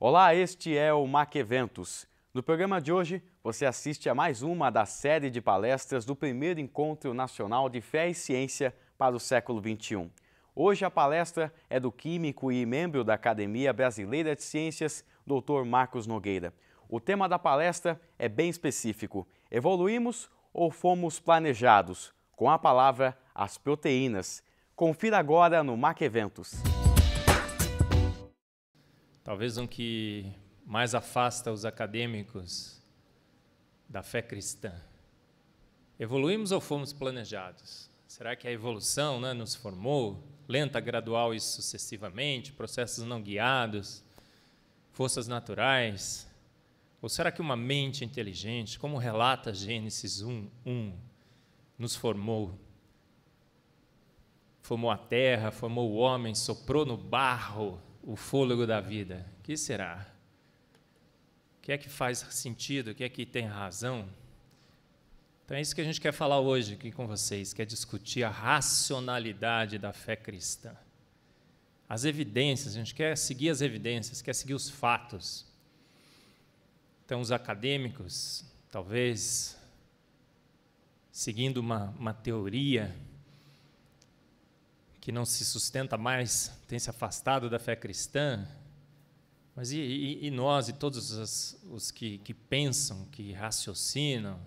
Olá, este é o MAC Eventos. No programa de hoje, você assiste a mais uma da série de palestras do primeiro Encontro Nacional de Fé e Ciência para o século XXI. Hoje a palestra é do químico e membro da Academia Brasileira de Ciências, Dr. Marcos Nogueira. O tema da palestra é bem específico: evoluímos ou fomos planejados? Com a palavra, as proteínas. Confira agora no MAC Eventos. Talvez um que mais afasta os acadêmicos da fé cristã. Evoluímos ou fomos planejados? Será que a evolução nos formou, lenta, gradual e sucessivamente, processos não guiados, forças naturais? Ou será que uma mente inteligente, como relata Gênesis 1:1, nos formou? Formou a terra, formou o homem, soprou no barro o fôlego da vida. O que será? O que é que faz sentido? O que é que tem razão? Então é isso que a gente quer falar hoje aqui com vocês, quer discutir a racionalidade da fé cristã. As evidências, a gente quer seguir as evidências, quer seguir os fatos. Então os acadêmicos, talvez, seguindo uma teoria que não se sustenta mais, tem se afastado da fé cristã, mas e nós, e todos os que pensam, que raciocinam,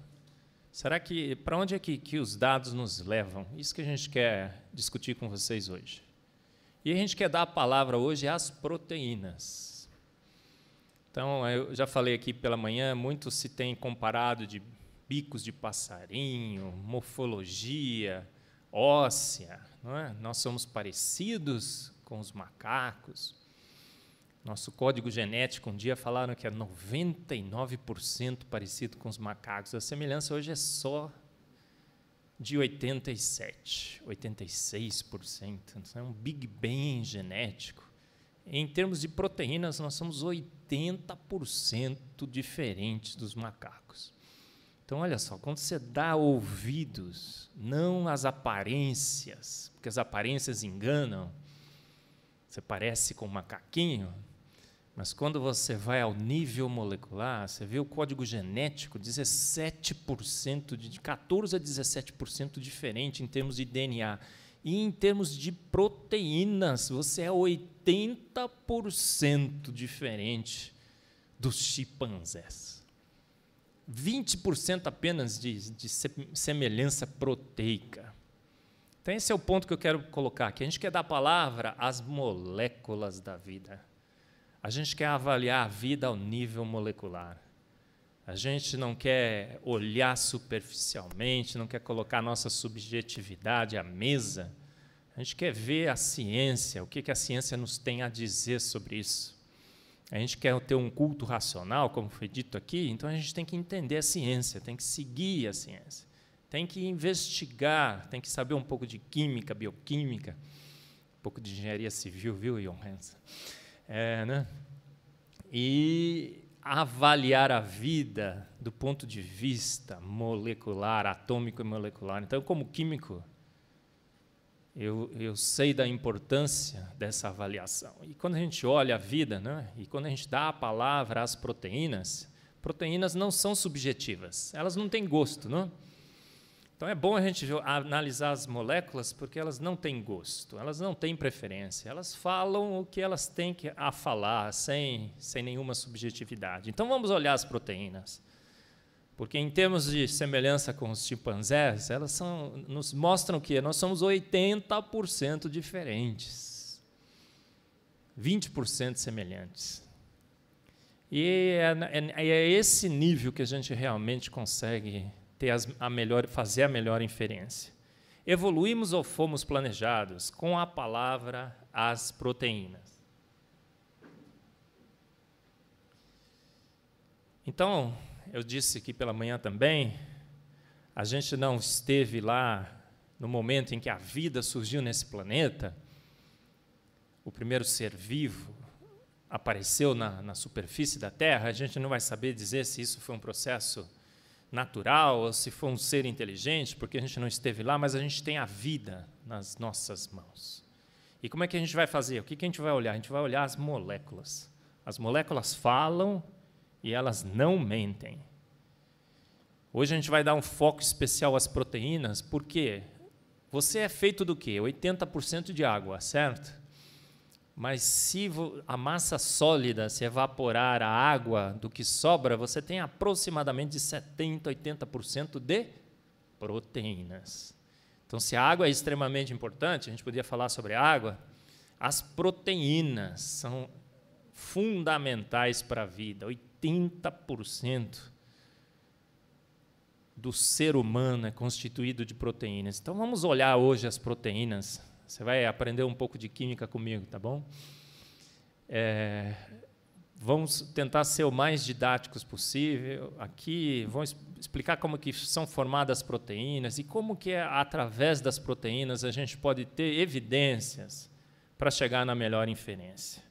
será que, para onde é que os dados nos levam? Isso que a gente quer discutir com vocês hoje. E a gente quer dar a palavra hoje às proteínas. Então, eu já falei aqui pela manhã, muito se tem comparado de bicos de passarinho, morfologia óssea, não é? Nós somos parecidos com os macacos. Nosso código genético, um dia falaram que é 99% parecido com os macacos. A semelhança hoje é só de 87%, 86%. Então, é um Big Bang genético. Em termos de proteínas, nós somos 80% diferentes dos macacos. Então, olha só, quando você dá ouvidos, não às aparências, porque as aparências enganam, você parece com um macaquinho, mas quando você vai ao nível molecular, você vê o código genético, 17%, de 14% a 17% diferente em termos de DNA. E em termos de proteínas, você é 80% diferente dos chimpanzés. 20% apenas de semelhança proteica. Então, esse é o ponto que eu quero colocar aqui. A gente quer dar a palavra às moléculas da vida. A gente quer avaliar a vida ao nível molecular. A gente não quer olhar superficialmente, não quer colocar nossa subjetividade à mesa. A gente quer ver a ciência, o que a ciência nos tem a dizer sobre isso. A gente quer ter um culto racional, como foi dito aqui, então a gente tem que entender a ciência, tem que seguir a ciência, tem que investigar, tem que saber um pouco de química, bioquímica, um pouco de engenharia civil, viu, Ion Hansen? E avaliar a vida do ponto de vista molecular, atômico e molecular. Então, como químico, eu sei da importância dessa avaliação. E quando a gente olha a vida, e quando a gente dá a palavra às proteínas não são subjetivas, elas não têm gosto. Então é bom a gente analisar as moléculas porque elas não têm gosto, elas não têm preferência, elas falam o que elas têm a falar, sem nenhuma subjetividade. Então vamos olhar as proteínas. Porque, em termos de semelhança com os chimpanzés, elas nos mostram que nós somos 80% diferentes, 20% semelhantes. E é esse nível que a gente realmente consegue fazer a melhor inferência. Evoluímos ou fomos planejados? Com a palavra, as proteínas. Então, eu disse aqui pela manhã também, a gente não esteve lá no momento em que a vida surgiu nesse planeta, o primeiro ser vivo apareceu na superfície da Terra, a gente não vai saber dizer se isso foi um processo natural ou se foi um ser inteligente, porque a gente não esteve lá, mas a gente tem a vida nas nossas mãos. E como é que a gente vai fazer? O que a gente vai olhar? A gente vai olhar as moléculas. As moléculas falam e elas não mentem. Hoje a gente vai dar um foco especial às proteínas, porque você é feito do quê? 80% de água, certo? Mas se a massa sólida se evaporar a água do que sobra, você tem aproximadamente de 70%, 80% de proteínas. Então, se a água é extremamente importante, a gente podia falar sobre a água, as proteínas são fundamentais para a vida. 80% do ser humano é constituído de proteínas. Então, vamos olhar hoje as proteínas. Você vai aprender um pouco de química comigo, tá bom? Vamos tentar ser o mais didáticos possível. Aqui, vamos explicar como que são formadas as proteínas e como que, através das proteínas, a gente pode ter evidências para chegar na melhor inferência.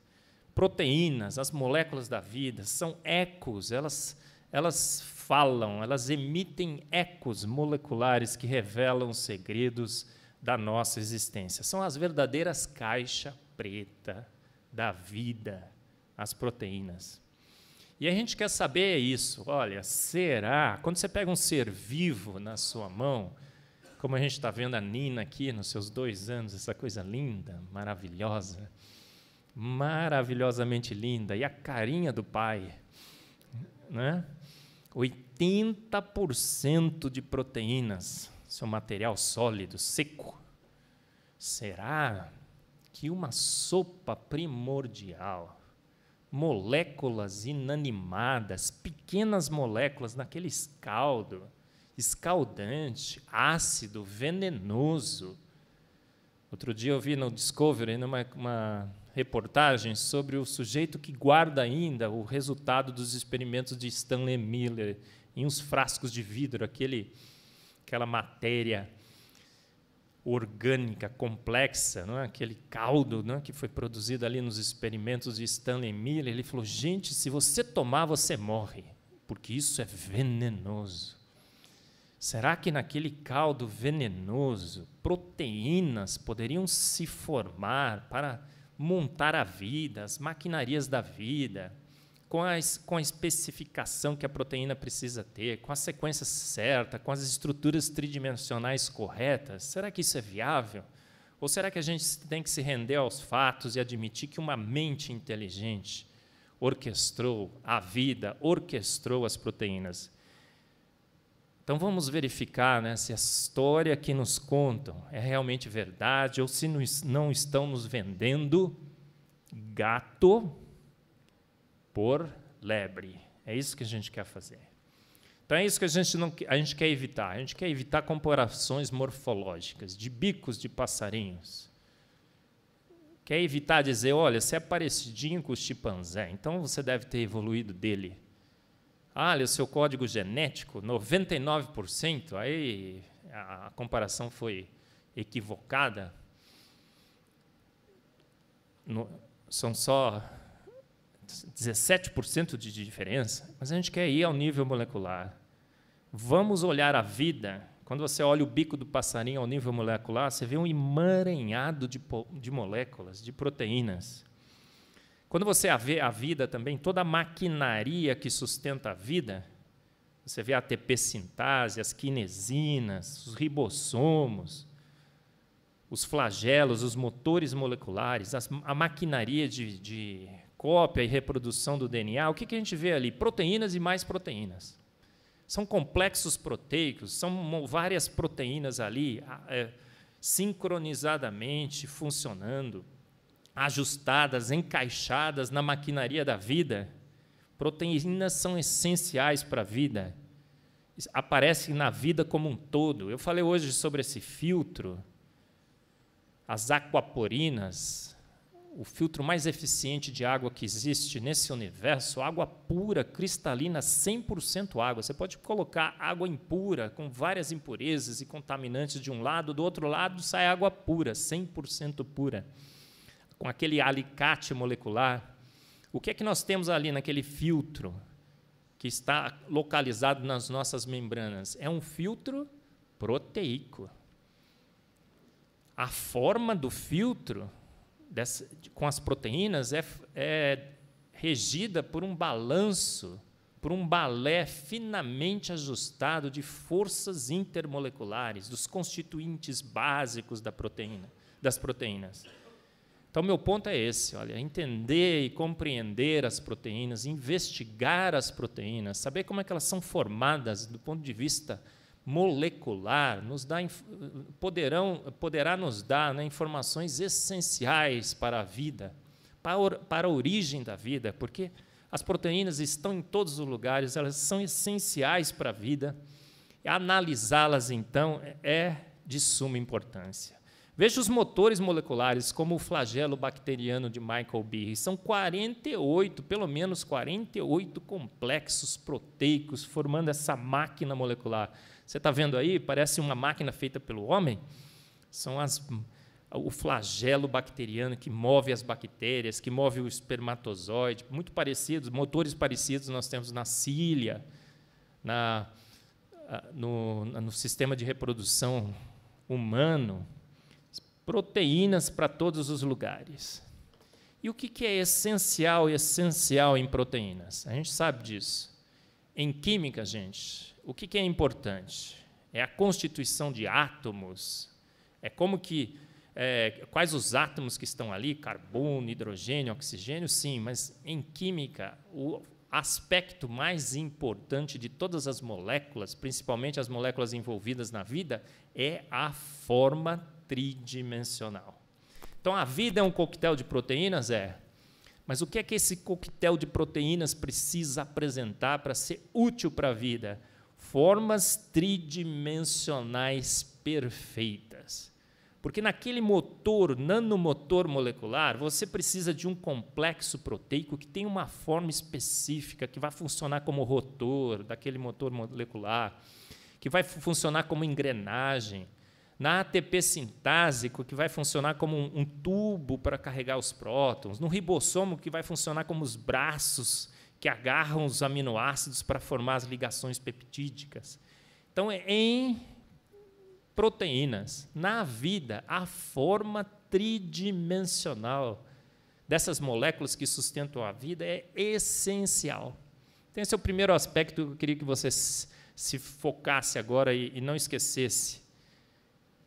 Proteínas, as moléculas da vida, são ecos, elas falam, elas emitem ecos moleculares que revelam os segredos da nossa existência. São as verdadeiras caixas preta da vida, as proteínas. E a gente quer saber isso. Olha, será? Quando você pega um ser vivo na sua mão, como a gente está vendo a Nina aqui nos seus 2 anos, essa coisa linda, maravilhosa, maravilhosamente linda, e a carinha do pai, né? 80% de proteínas, seu material sólido, seco. Será que uma sopa primordial, moléculas inanimadas, pequenas moléculas naquele caldo, escaldante, ácido, venenoso. Outro dia eu vi no Discovery uma reportagem sobre o sujeito que guarda ainda o resultado dos experimentos de Stanley Miller em uns frascos de vidro, aquela matéria orgânica complexa, não é? Aquele caldo, não é? Que foi produzido ali nos experimentos de Stanley Miller. Ele falou, gente, se você tomar, você morre, porque isso é venenoso. Será que naquele caldo venenoso, proteínas poderiam se formar para montar a vida, as maquinarias da vida, com a especificação que a proteína precisa ter, com a sequência certa, com as estruturas tridimensionais corretas? Será que isso é viável? Ou será que a gente tem que se render aos fatos e admitir que uma mente inteligente orquestrou a vida, orquestrou as proteínas? Então, vamos verificar, né, se a história que nos contam é realmente verdade ou se não estão nos vendendo gato por lebre. É isso que a gente quer fazer. Então, é isso que a gente quer evitar. A gente quer evitar comparações morfológicas de bicos de passarinhos. Quer evitar dizer, olha, você é parecidinho com o chimpanzé, então você deve ter evoluído dele. Olha, o seu código genético, 99%, aí a comparação foi equivocada. São só 17% de diferença, mas a gente quer ir ao nível molecular. Vamos olhar a vida. Quando você olha o bico do passarinho ao nível molecular, você vê um emaranhado de moléculas, de proteínas. Quando você vê a vida também, toda a maquinaria que sustenta a vida, você vê a ATP sintase, as quinesinas, os ribossomos, os flagelos, os motores moleculares, a maquinaria de cópia e reprodução do DNA. O que a gente vê ali? Proteínas e mais proteínas. São complexos proteicos, são várias proteínas ali, sincronizadamente funcionando, ajustadas, encaixadas na maquinaria da vida. Proteínas são essenciais para a vida, aparecem na vida como um todo. Eu falei hoje sobre esse filtro, as aquaporinas, o filtro mais eficiente de água que existe nesse universo, água pura, cristalina, 100% água. Você pode colocar água impura, com várias impurezas e contaminantes de um lado, do outro lado sai água pura, 100% pura, com aquele alicate molecular. O que é que nós temos ali naquele filtro que está localizado nas nossas membranas? É um filtro proteico. A forma do filtro com as proteínas é regida por um balanço, por um balé finamente ajustado de forças intermoleculares, dos constituintes básicos das proteínas. Então, meu ponto é esse, olha, entender e compreender as proteínas, investigar as proteínas, saber como é que elas são formadas do ponto de vista molecular, poderá nos dar, né, informações essenciais para a vida, para a origem da vida, porque as proteínas estão em todos os lugares, elas são essenciais para a vida. Analisá-las, então, é de suma importância. Veja os motores moleculares, como o flagelo bacteriano de Michael Behe. São 48, pelo menos 48 complexos proteicos formando essa máquina molecular. Você está vendo aí? Parece uma máquina feita pelo homem. São o flagelo bacteriano que move as bactérias, que move o espermatozoide, muito parecidos, motores parecidos nós temos na cília, no sistema de reprodução humano. Proteínas para todos os lugares. E o que é essencial em proteínas? A gente sabe disso. Em química, gente, o que é importante? É a constituição de átomos, é quais os átomos que estão ali, carbono, hidrogênio, oxigênio, sim, mas em química, o aspecto mais importante de todas as moléculas, principalmente as moléculas envolvidas na vida, é a forma tridimensional. Então, a vida é um coquetel de proteínas? É. Mas o que é que esse coquetel de proteínas precisa apresentar para ser útil para a vida? Formas tridimensionais perfeitas. Porque naquele nanomotor molecular, você precisa de um complexo proteico que tem uma forma específica, que vai funcionar como rotor daquele motor molecular, que vai funcionar como engrenagem, na ATP sintásico, que vai funcionar como um tubo para carregar os prótons, no ribossomo, que vai funcionar como os braços que agarram os aminoácidos para formar as ligações peptídicas. Então, em proteínas, na vida, a forma tridimensional dessas moléculas que sustentam a vida é essencial. Então, esse é o primeiro aspecto que eu queria que você se focasse agora e não esquecesse.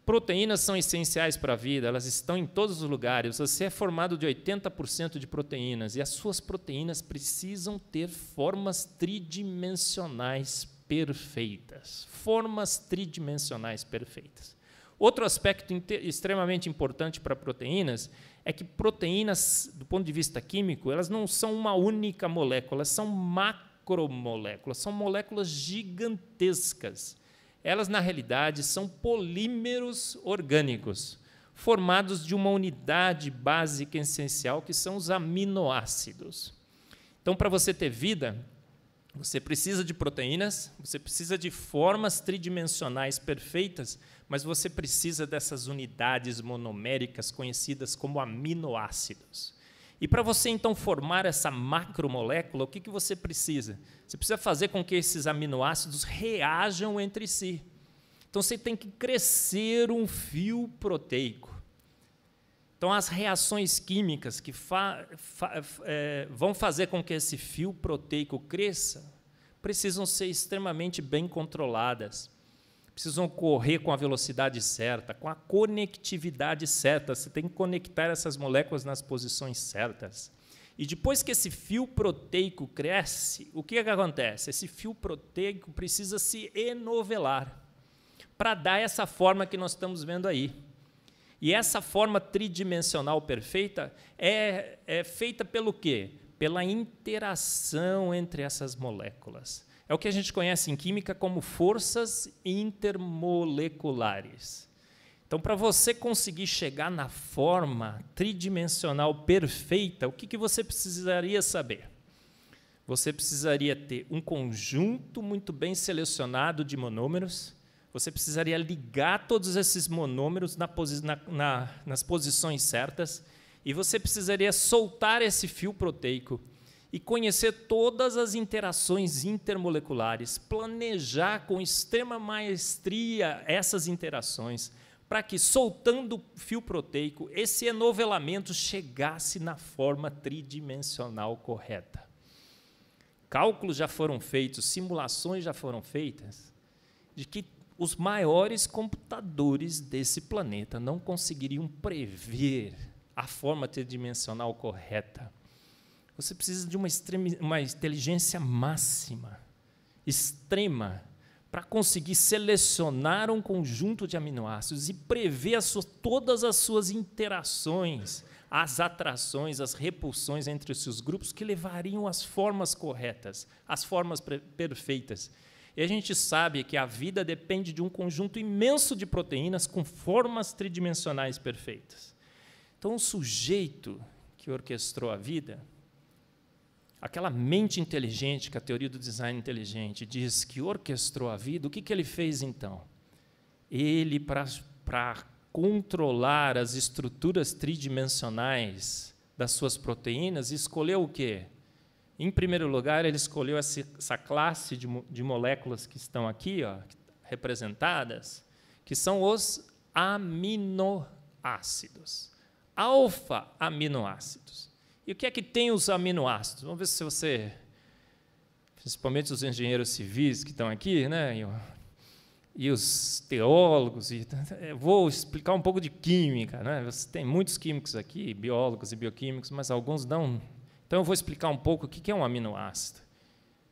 Proteínas são essenciais para a vida, elas estão em todos os lugares. Você é formado de 80% de proteínas e as suas proteínas precisam ter formas tridimensionais perfeitas. Formas tridimensionais perfeitas. Outro aspecto extremamente importante para proteínas é que proteínas, do ponto de vista químico, elas não são uma única molécula, elas são macromoléculas, são moléculas gigantescas. Elas, na realidade, são polímeros orgânicos, formados de uma unidade básica essencial, que são os aminoácidos. Então, para você ter vida, você precisa de proteínas, você precisa de formas tridimensionais perfeitas, mas você precisa dessas unidades monoméricas conhecidas como aminoácidos. E para você, então, formar essa macromolécula, o que você precisa? Você precisa fazer com que esses aminoácidos reajam entre si. Então, você tem que crescer um fio proteico. Então, as reações químicas que vão fazer com que esse fio proteico cresça precisam ser extremamente bem controladas. Precisam ocorrer com a velocidade certa, com a conectividade certa. Você tem que conectar essas moléculas nas posições certas. E depois que esse fio proteico cresce, o que acontece? Esse fio proteico precisa se enovelar para dar essa forma que nós estamos vendo aí. E essa forma tridimensional perfeita é feita pelo quê? Pela interação entre essas moléculas. É o que a gente conhece em química como forças intermoleculares. Então, para você conseguir chegar na forma tridimensional perfeita, o que você precisaria saber? Você precisaria ter um conjunto muito bem selecionado de monômeros, você precisaria ligar todos esses monômeros nas posições certas, e você precisaria soltar esse fio proteico e conhecer todas as interações intermoleculares, planejar com extrema maestria essas interações, para que, soltando o fio proteico, esse enovelamento chegasse na forma tridimensional correta. Cálculos já foram feitos, simulações já foram feitas, de que os maiores computadores desse planeta não conseguiriam prever a forma tridimensional correta. Você precisa de uma inteligência máxima, extrema, para conseguir selecionar um conjunto de aminoácidos e prever todas as suas interações, as atrações, as repulsões entre os seus grupos que levariam às formas corretas, às formas perfeitas. E a gente sabe que a vida depende de um conjunto imenso de proteínas com formas tridimensionais perfeitas. Então, o sujeito que orquestrou a vida, aquela mente inteligente, que a teoria do design inteligente diz que orquestrou a vida, o que ele fez, então? Ele, para controlar as estruturas tridimensionais das suas proteínas, escolheu o quê? Em primeiro lugar, ele escolheu essa classe de moléculas que estão aqui, ó, representadas, que são os aminoácidos, alfa-aminoácidos. E o que é que tem os aminoácidos? Vamos ver se você, principalmente os engenheiros civis que estão aqui, né, e os teólogos, vou explicar um pouco de química, né? Tem muitos químicos aqui, biólogos e bioquímicos, mas alguns não. Então, eu vou explicar um pouco o que é um aminoácido,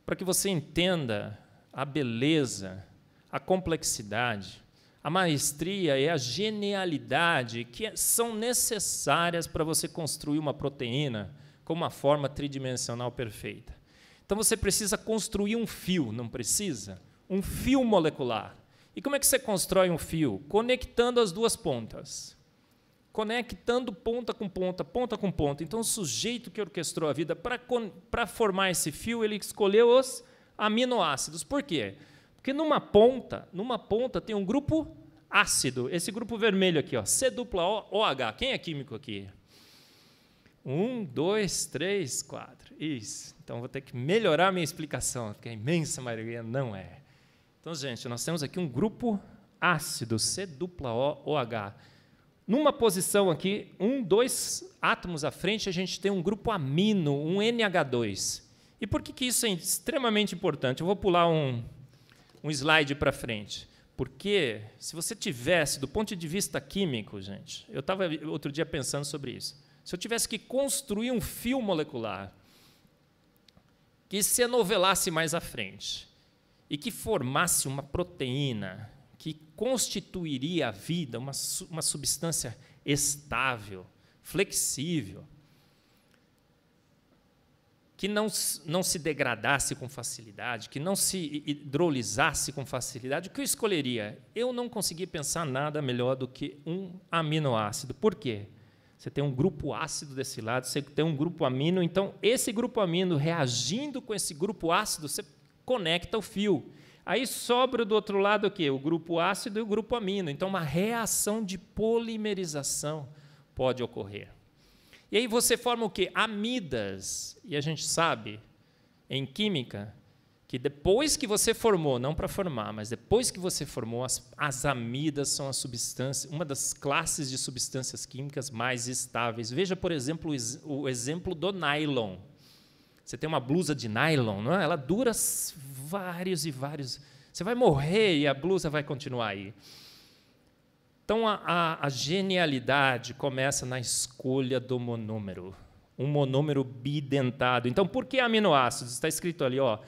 para que você entenda a beleza, a complexidade, a maestria e a genialidade que são necessárias para você construir uma proteína com uma forma tridimensional perfeita. Então, você precisa construir um fio, não precisa? Um fio molecular. E como é que você constrói um fio? Conectando as duas pontas. Conectando ponta com ponta, ponta com ponta. Então, o sujeito que orquestrou a vida, para formar esse fio, ele escolheu os aminoácidos. Por quê? Porque numa ponta tem um grupo ácido, esse grupo vermelho aqui, ó, C-OH. Quem é químico aqui? 1, 2, 3, 4. Isso. Então, vou ter que melhorar a minha explicação, porque a imensa maioria não é. Então, gente, nós temos aqui um grupo ácido, C-OH. Numa posição aqui, 2 átomos à frente, a gente tem um grupo amino, um NH2. E por que isso é extremamente importante? Eu vou pular um slide para frente. Porque, se você tivesse, do ponto de vista químico, gente, eu estava outro dia pensando sobre isso, se eu tivesse que construir um fio molecular que se enovelasse mais à frente e que formasse uma proteína que constituiria a vida, uma substância estável, flexível, que não se degradasse com facilidade, que não se hidrolizasse com facilidade, o que eu escolheria? Eu não consegui pensar nada melhor do que um aminoácido. Por quê? Você tem um grupo ácido desse lado, você tem um grupo amino, então, esse grupo amino reagindo com esse grupo ácido, você conecta o fio. Aí sobra do outro lado o quê? O grupo ácido e o grupo amino. Então, uma reação de polimerização pode ocorrer. E aí você forma o quê? Amidas. E a gente sabe, em química, que depois que você formou, não para formar, mas depois que você formou, as amidas são uma das classes de substâncias químicas mais estáveis. Veja, por exemplo, o exemplo do nylon. Você tem uma blusa de nylon, não é? Ela dura vários e vários. Você vai morrer e a blusa vai continuar aí. Então, a genialidade começa na escolha do monômero. Um monômero bidentado. Então, por que aminoácidos? Está escrito ali, ó,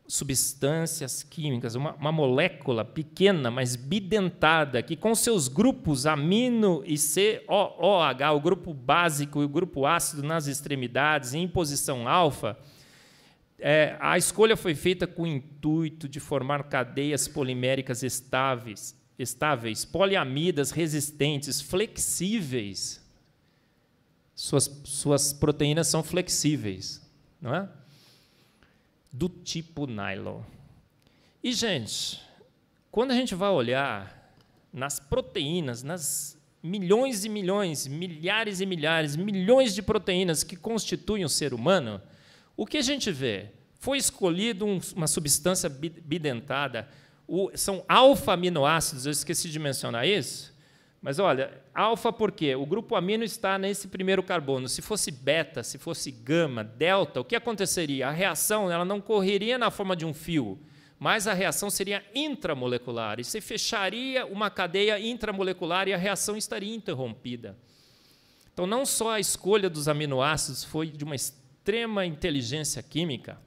substâncias químicas, uma molécula pequena, mas bidentada, que com seus grupos amino e COOH, o grupo básico e o grupo ácido nas extremidades, em posição alfa, a escolha foi feita com o intuito de formar cadeias poliméricas estáveis, poliamidas resistentes, flexíveis. Suas proteínas são flexíveis, não é? Do tipo nylon. E, gente, quando a gente vai olhar nas proteínas, nas milhões e milhões, milhares e milhares, milhões de proteínas que constituem o ser humano, o que a gente vê? Foi escolhido uma substância bidentada, são alfa-aminoácidos, eu esqueci de mencionar isso, Mas, olha, alfa por quê? O grupo amino está nesse primeiro carbono. Se fosse beta, se fosse gama, delta, o que aconteceria? A reação ela não correria na forma de um fio, mas a reação seria intramolecular. E você fecharia uma cadeia intramolecular e a reação estaria interrompida. Então, não só a escolha dos aminoácidos foi de uma extrema inteligência química,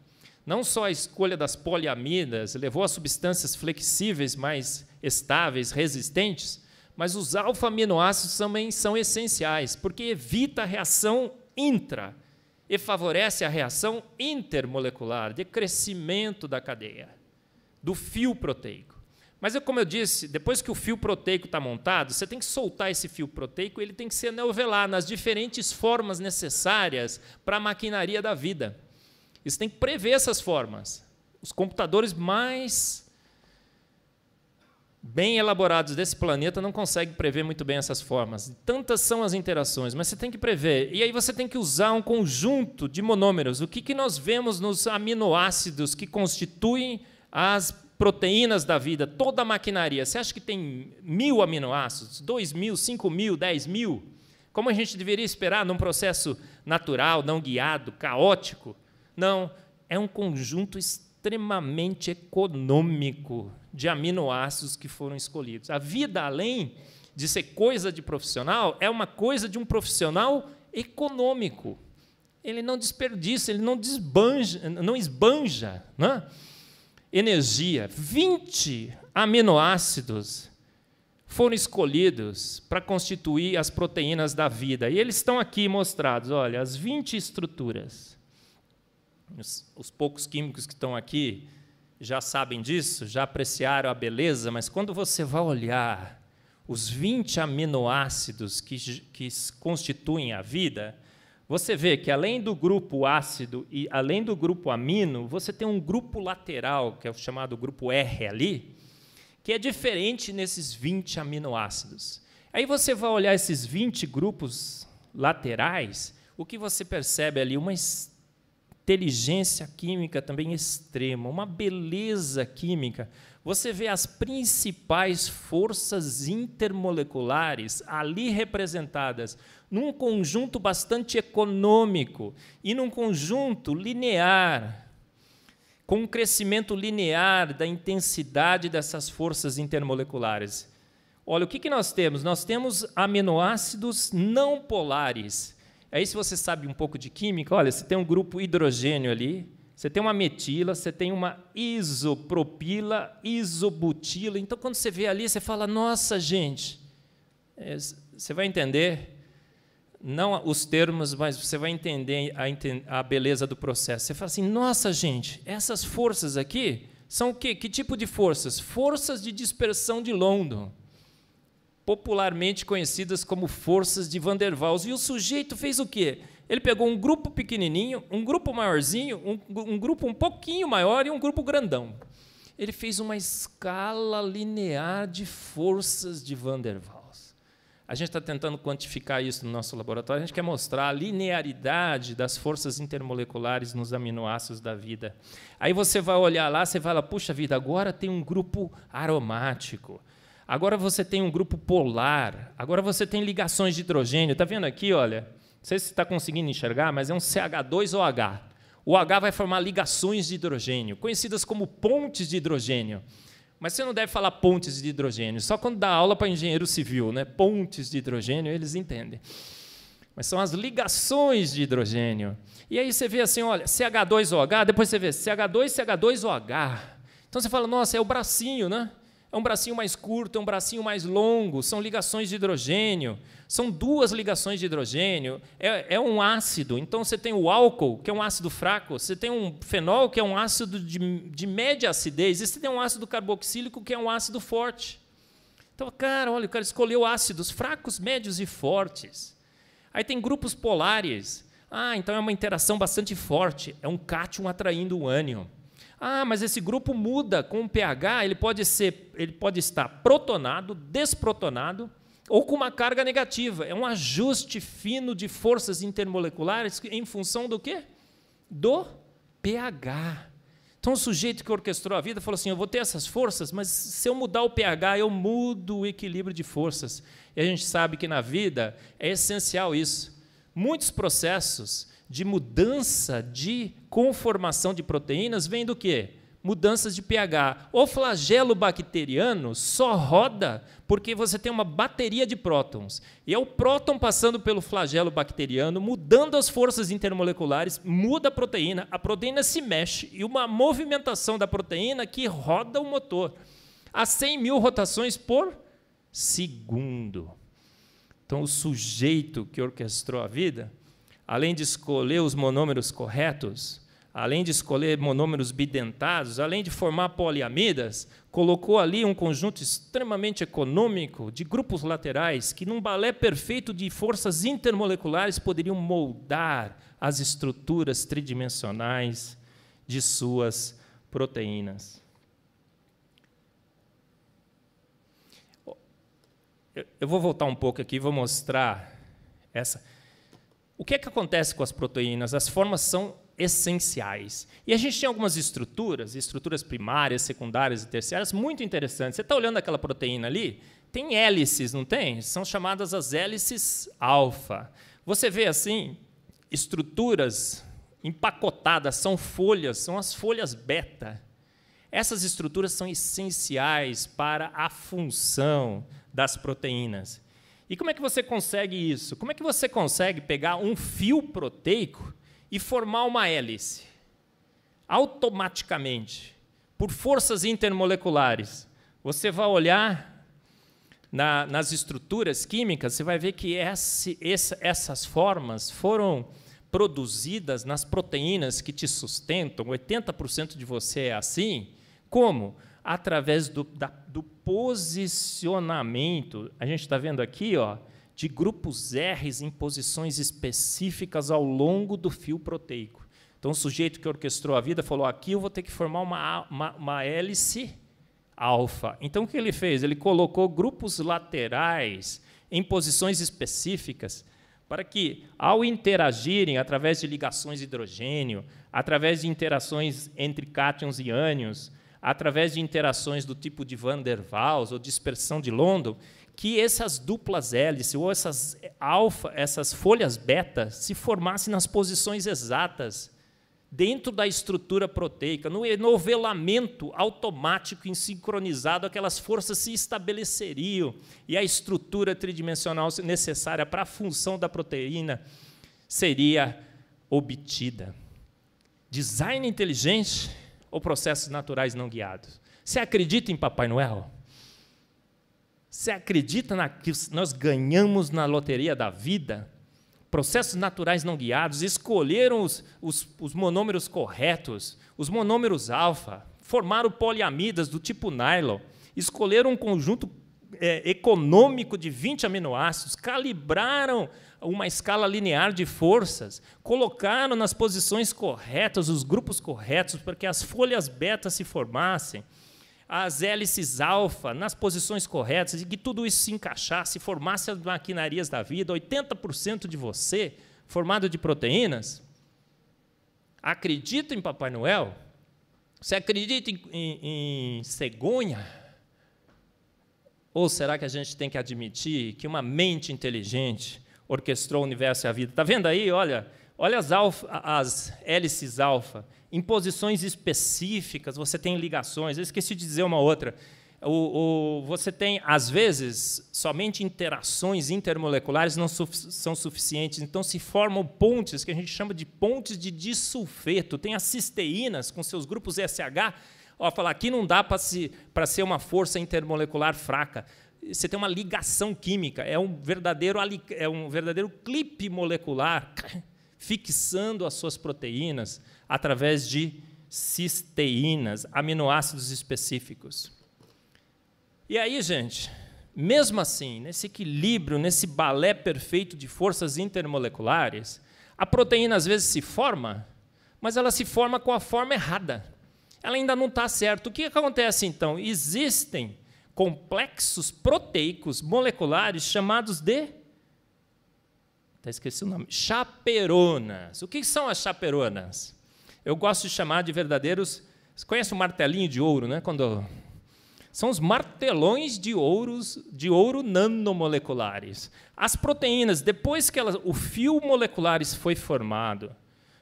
não só a escolha das poliamidas levou a substâncias flexíveis mais estáveis, resistentes, mas os alfa-aminoácidos também são essenciais, porque evita a reação intra e favorece a reação intermolecular, de crescimento da cadeia, do fio proteico. Mas, como eu disse, depois que o fio proteico está montado, você tem que soltar esse fio proteico e ele tem que se enovelar nas diferentes formas necessárias para a maquinaria da vida. Você tem que prever essas formas. Os computadores mais bem elaborados desse planeta não conseguem prever muito bem essas formas. Tantas são as interações, mas você tem que prever. E aí você tem que usar um conjunto de monômeros. O que nós vemos nos aminoácidos que constituem as proteínas da vida, toda a maquinaria? Você acha que tem 1000 aminoácidos, 2000, 5000, 10.000? Como a gente deveria esperar num processo natural, não guiado, caótico? Não, é um conjunto extremamente econômico de aminoácidos que foram escolhidos. A vida, além de ser coisa de profissional, é uma coisa de um profissional econômico. Ele não desperdiça, ele não esbanja, né? Energia. 20 aminoácidos foram escolhidos para constituir as proteínas da vida. E eles estão aqui mostrados, olha, as 20 estruturas. Os poucos químicos que estão aqui já sabem disso, já apreciaram a beleza, mas quando você vai olhar os 20 aminoácidos que constituem a vida, você vê que, além do grupo ácido e além do grupo amino, você tem um grupo lateral, que é o chamado grupo R ali, que é diferente nesses 20 aminoácidos. Aí você vai olhar esses 20 grupos laterais, o que você percebe ali? Uma inteligência química também extrema, uma beleza química. Você vê as principais forças intermoleculares ali representadas num conjunto bastante econômico e num conjunto linear, com um crescimento linear da intensidade dessas forças intermoleculares. Olha, o que nós temos? Nós temos aminoácidos não polares. Aí, se você sabe um pouco de química, olha, você tem um grupo hidrogênio ali, você tem uma metila, você tem uma isopropila, isobutila. Então, quando você vê ali, você fala, nossa, gente, você vai entender, não os termos, mas você vai entender a beleza do processo. Você fala assim, nossa, gente, essas forças aqui são o quê? Que tipo de forças? Forças de dispersão de London, popularmente conhecidas como forças de Van der Waals. E o sujeito fez o quê? Ele pegou um grupo pequenininho, um grupo maiorzinho, um grupo um pouquinho maior e um grupo grandão. Ele fez uma escala linear de forças de Van der Waals. A gente está tentando quantificar isso no nosso laboratório. A gente quer mostrar a linearidade das forças intermoleculares nos aminoácidos da vida. Aí você vai olhar lá, você fala, puxa vida, agora tem um grupo aromático. Agora você tem um grupo polar, agora você tem ligações de hidrogênio. Está vendo aqui, olha? Não sei se você está conseguindo enxergar, mas é um CH2OH. O H vai formar ligações de hidrogênio, conhecidas como pontes de hidrogênio. Mas você não deve falar pontes de hidrogênio, só quando dá aula para engenheiro civil, né? Pontes de hidrogênio, eles entendem. Mas são as ligações de hidrogênio. E aí você vê assim, olha, CH2OH, depois você vê CH2OH. Então você fala, nossa, é o bracinho, né? É um bracinho mais curto, é um bracinho mais longo, são ligações de hidrogênio, são duas ligações de hidrogênio, é um ácido. Então, você tem o álcool, que é um ácido fraco, você tem um fenol, que é um ácido de média acidez, e você tem um ácido carboxílico, que é um ácido forte. Então, cara, olha, o cara escolheu ácidos fracos, médios e fortes. Aí tem grupos polares. Ah, então é uma interação bastante forte, é um cátion atraindo um ânion. Ah, mas esse grupo muda com o pH, ele pode estar protonado, desprotonado, ou com uma carga negativa. É um ajuste fino de forças intermoleculares em função do quê? Do pH. Então, o sujeito que orquestrou a vida falou assim, eu vou ter essas forças, mas se eu mudar o pH, eu mudo o equilíbrio de forças. E a gente sabe que na vida é essencial isso. Muitos processos de mudança de conformação de proteínas vêm do quê? Mudanças de pH. O flagelo bacteriano só roda porque você tem uma bateria de prótons. E é o próton passando pelo flagelo bacteriano, mudando as forças intermoleculares, muda a proteína se mexe, e uma movimentação da proteína que roda o motor a 100 mil rotações por segundo. Então, o sujeito que orquestrou a vida, além de escolher os monômeros corretos, além de escolher monômeros bidentados, além de formar poliamidas, colocou ali um conjunto extremamente econômico de grupos laterais que, num balé perfeito de forças intermoleculares, poderiam moldar as estruturas tridimensionais de suas proteínas. Eu vou voltar um pouco aqui e vou mostrar essa. O que é que acontece com as proteínas? As formas são essenciais. E a gente tem algumas estruturas primárias, secundárias e terciárias muito interessantes. Você está olhando aquela proteína ali? Tem hélices, não tem? São chamadas as hélices alfa. Você vê assim, estruturas empacotadas, são folhas, são as folhas beta. Essas estruturas são essenciais para a função das proteínas. E como é que você consegue isso? Como é que você consegue pegar um fio proteico e formar uma hélice? Automaticamente, por forças intermoleculares. Você vai olhar nas estruturas químicas, você vai ver que essas formas foram produzidas nas proteínas que te sustentam. 80% de você é assim. Como? Através do posicionamento, a gente está vendo aqui, ó, de grupos R's em posições específicas ao longo do fio proteico. Então, o sujeito que orquestrou a vida falou, aqui eu vou ter que formar uma hélice alfa. Então, o que ele fez? Ele colocou grupos laterais em posições específicas para que, ao interagirem através de ligações de hidrogênio, através de interações entre cátions e ânions, através de interações do tipo de Van der Waals ou dispersão de London, que essas duplas hélices ou essas folhas beta se formassem nas posições exatas dentro da estrutura proteica, no enovelamento automático e sincronizado, aquelas forças se estabeleceriam e a estrutura tridimensional necessária para a função da proteína seria obtida. Design inteligente ou processos naturais não guiados? Você acredita em Papai Noel? Você acredita que nós ganhamos na loteria da vida? Processos naturais não guiados escolheram os monômeros corretos, os monômeros alfa, formaram poliamidas do tipo nylon, escolheram um conjunto econômico de 20 aminoácidos, calibraram uma escala linear de forças, colocaram nas posições corretas os grupos corretos para que as folhas beta se formassem, as hélices alfa nas posições corretas, e que tudo isso se encaixasse, formasse as maquinarias da vida, 80% de você formado de proteínas. Acredita em Papai Noel? Você acredita em cegonha? Ou será que a gente tem que admitir que uma mente inteligente orquestrou o universo e a vida? Está vendo aí? Olha as hélices alfa. Em posições específicas, você tem ligações. Eu esqueci de dizer uma outra. Você tem, às vezes, somente interações intermoleculares não são suficientes. Então, se formam pontes, que a gente chama de pontes de disulfeto. Tem as cisteínas, com seus grupos SH. Falar aqui não dá para ser uma força intermolecular fraca. Você tem uma ligação química, é um verdadeiro clipe molecular fixando as suas proteínas através de cisteínas, aminoácidos específicos. E aí, gente, mesmo assim, nesse equilíbrio, nesse balé perfeito de forças intermoleculares, a proteína às vezes se forma, mas ela se forma com a forma errada. Ela ainda não está certa. O que acontece, então? Existem complexos proteicos moleculares chamados de... esqueci o nome. Chaperonas. O que são as chaperonas? Eu gosto de chamar de verdadeiros Você conhece o martelinho de ouro, né? São os martelões de ouro nanomoleculares. As proteínas, depois que o fio molecular foi formado,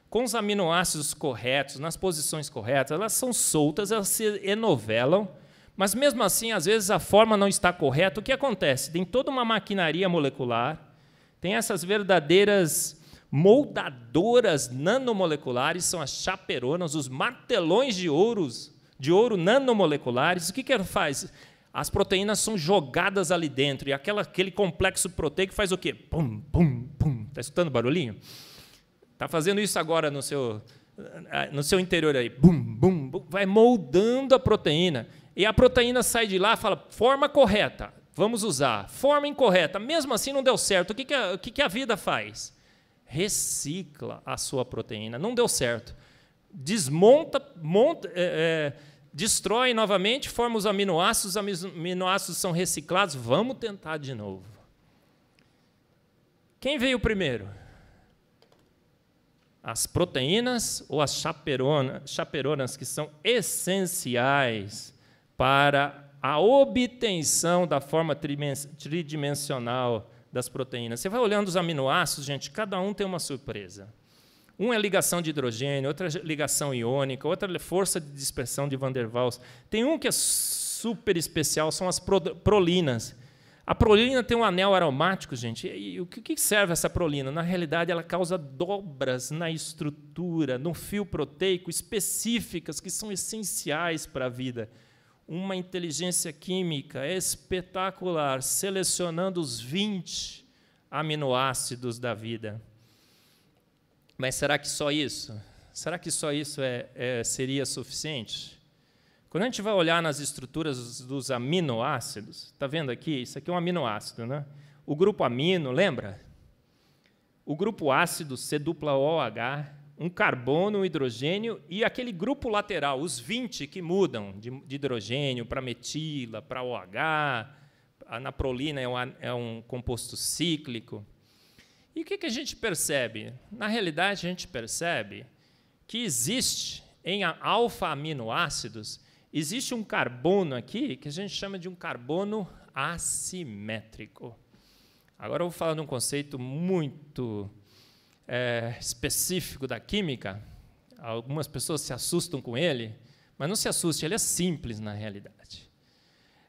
com os aminoácidos corretos, nas posições corretas, elas são soltas, elas se enovelam, mas, mesmo assim, às vezes a forma não está correta. O que acontece? Tem toda uma maquinaria molecular, tem essas verdadeiras moldadoras nanomoleculares, são as chaperonas, os martelões de ouro nanomoleculares. O que ela faz? As proteínas são jogadas ali dentro, e aquele complexo proteico faz o quê? Pum, pum, pum. Está escutando o barulhinho? Está fazendo isso agora no seu interior aí. Bum, bum, bum. Vai moldando a proteína. E a proteína sai de lá e fala, forma correta, vamos usar. Forma incorreta, mesmo assim não deu certo. O que a vida faz? Recicla a sua proteína. Não deu certo. Desmonta, destrói novamente, forma os aminoácidos são reciclados, vamos tentar de novo. Quem veio primeiro? As proteínas ou as chaperonas, que são essenciais para a obtenção da forma tridimensional das proteínas? Você vai olhando os aminoácidos, gente, cada um tem uma surpresa. Um é ligação de hidrogênio, outra é ligação iônica, outra é força de dispersão de Van der Waals. Tem um que é super especial, são as prolinas. A prolina tem um anel aromático, gente. E o que serve essa prolina? Na realidade, ela causa dobras na estrutura, no fio proteico, específicas, que são essenciais para a vida. Uma inteligência química espetacular, selecionando os 20 aminoácidos da vida. Mas será que só isso? Será que só isso seria suficiente? Quando a gente vai olhar nas estruturas dos aminoácidos, está vendo aqui? Isso aqui é um aminoácido, né? O grupo amino, lembra? O grupo ácido, C-OH, um carbono, um hidrogênio, e aquele grupo lateral, os 20 que mudam de hidrogênio para metila, para OH, a naprolina é um composto cíclico. E o que a gente percebe? Na realidade, a gente percebe que existe, em alfa-aminoácidos, existe um carbono aqui que a gente chama de um carbono assimétrico. Agora eu vou falar de um conceito muito específico da química. Algumas pessoas se assustam com ele, mas não se assuste, ele é simples na realidade.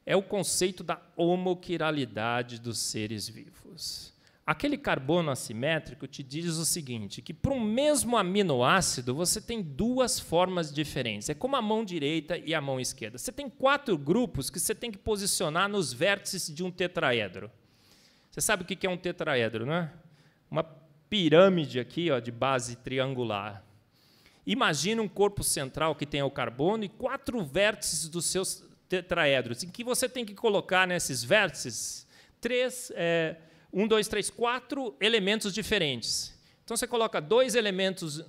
É o conceito da homoquiralidade dos seres vivos. Aquele carbono assimétrico te diz o seguinte, que para um mesmo aminoácido você tem duas formas diferentes. É como a mão direita e a mão esquerda. Você tem 4 grupos que você tem que posicionar nos vértices de um tetraedro. Você sabe o que é um tetraedro, não é? Uma pirâmide aqui, ó, de base triangular. Imagina um corpo central que tem o carbono e 4 vértices dos seus tetraedros, em que você tem que colocar nesses vértices 4 elementos diferentes. Então, você coloca 2 elementos,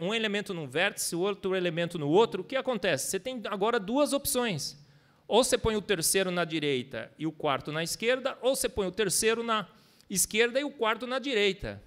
um elemento num vértice, o outro elemento no outro. O que acontece? Você tem agora 2 opções. Ou você põe o terceiro na direita e o quarto na esquerda, ou você põe o terceiro na esquerda e o quarto na direita.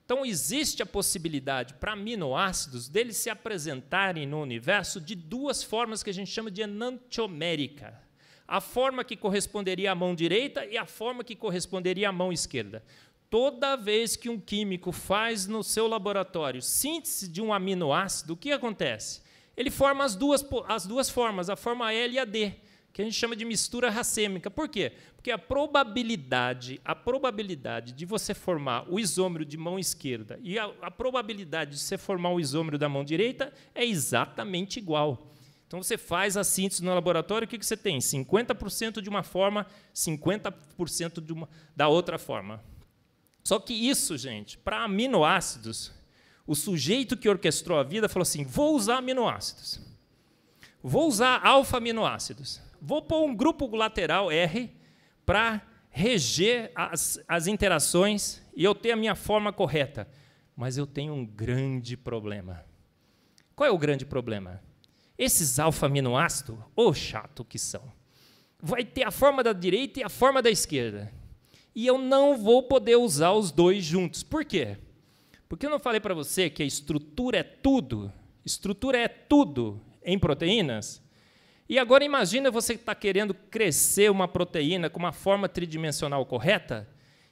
Então, existe a possibilidade para aminoácidos deles se apresentarem no universo de 2 formas que a gente chama de enantiomérica. A forma que corresponderia à mão direita e a forma que corresponderia à mão esquerda. Toda vez que um químico faz no seu laboratório síntese de um aminoácido, o que acontece? Ele forma as duas formas, a forma L e a D, que a gente chama de mistura racêmica. Por quê? Porque a probabilidade de você formar o isômero de mão esquerda e a probabilidade de você formar o isômero da mão direita é exatamente igual. Então, você faz a síntese no laboratório, o que você tem? 50% de uma forma, 50% da outra forma. Só que isso, gente, para aminoácidos, o sujeito que orquestrou a vida falou assim, vou usar aminoácidos, vou usar alfa-aminoácidos, vou pôr um grupo lateral R para reger as interações e eu ter a minha forma correta. Mas eu tenho um grande problema. Qual é o grande problema? Esses alfa-aminoácidos, chato que são, vai ter a forma da direita e a forma da esquerda. E eu não vou poder usar os 2 juntos. Por quê? Porque eu não falei para você que a estrutura é tudo? Estrutura é tudo em proteínas. E agora imagina você está querendo crescer uma proteína com uma forma tridimensional correta,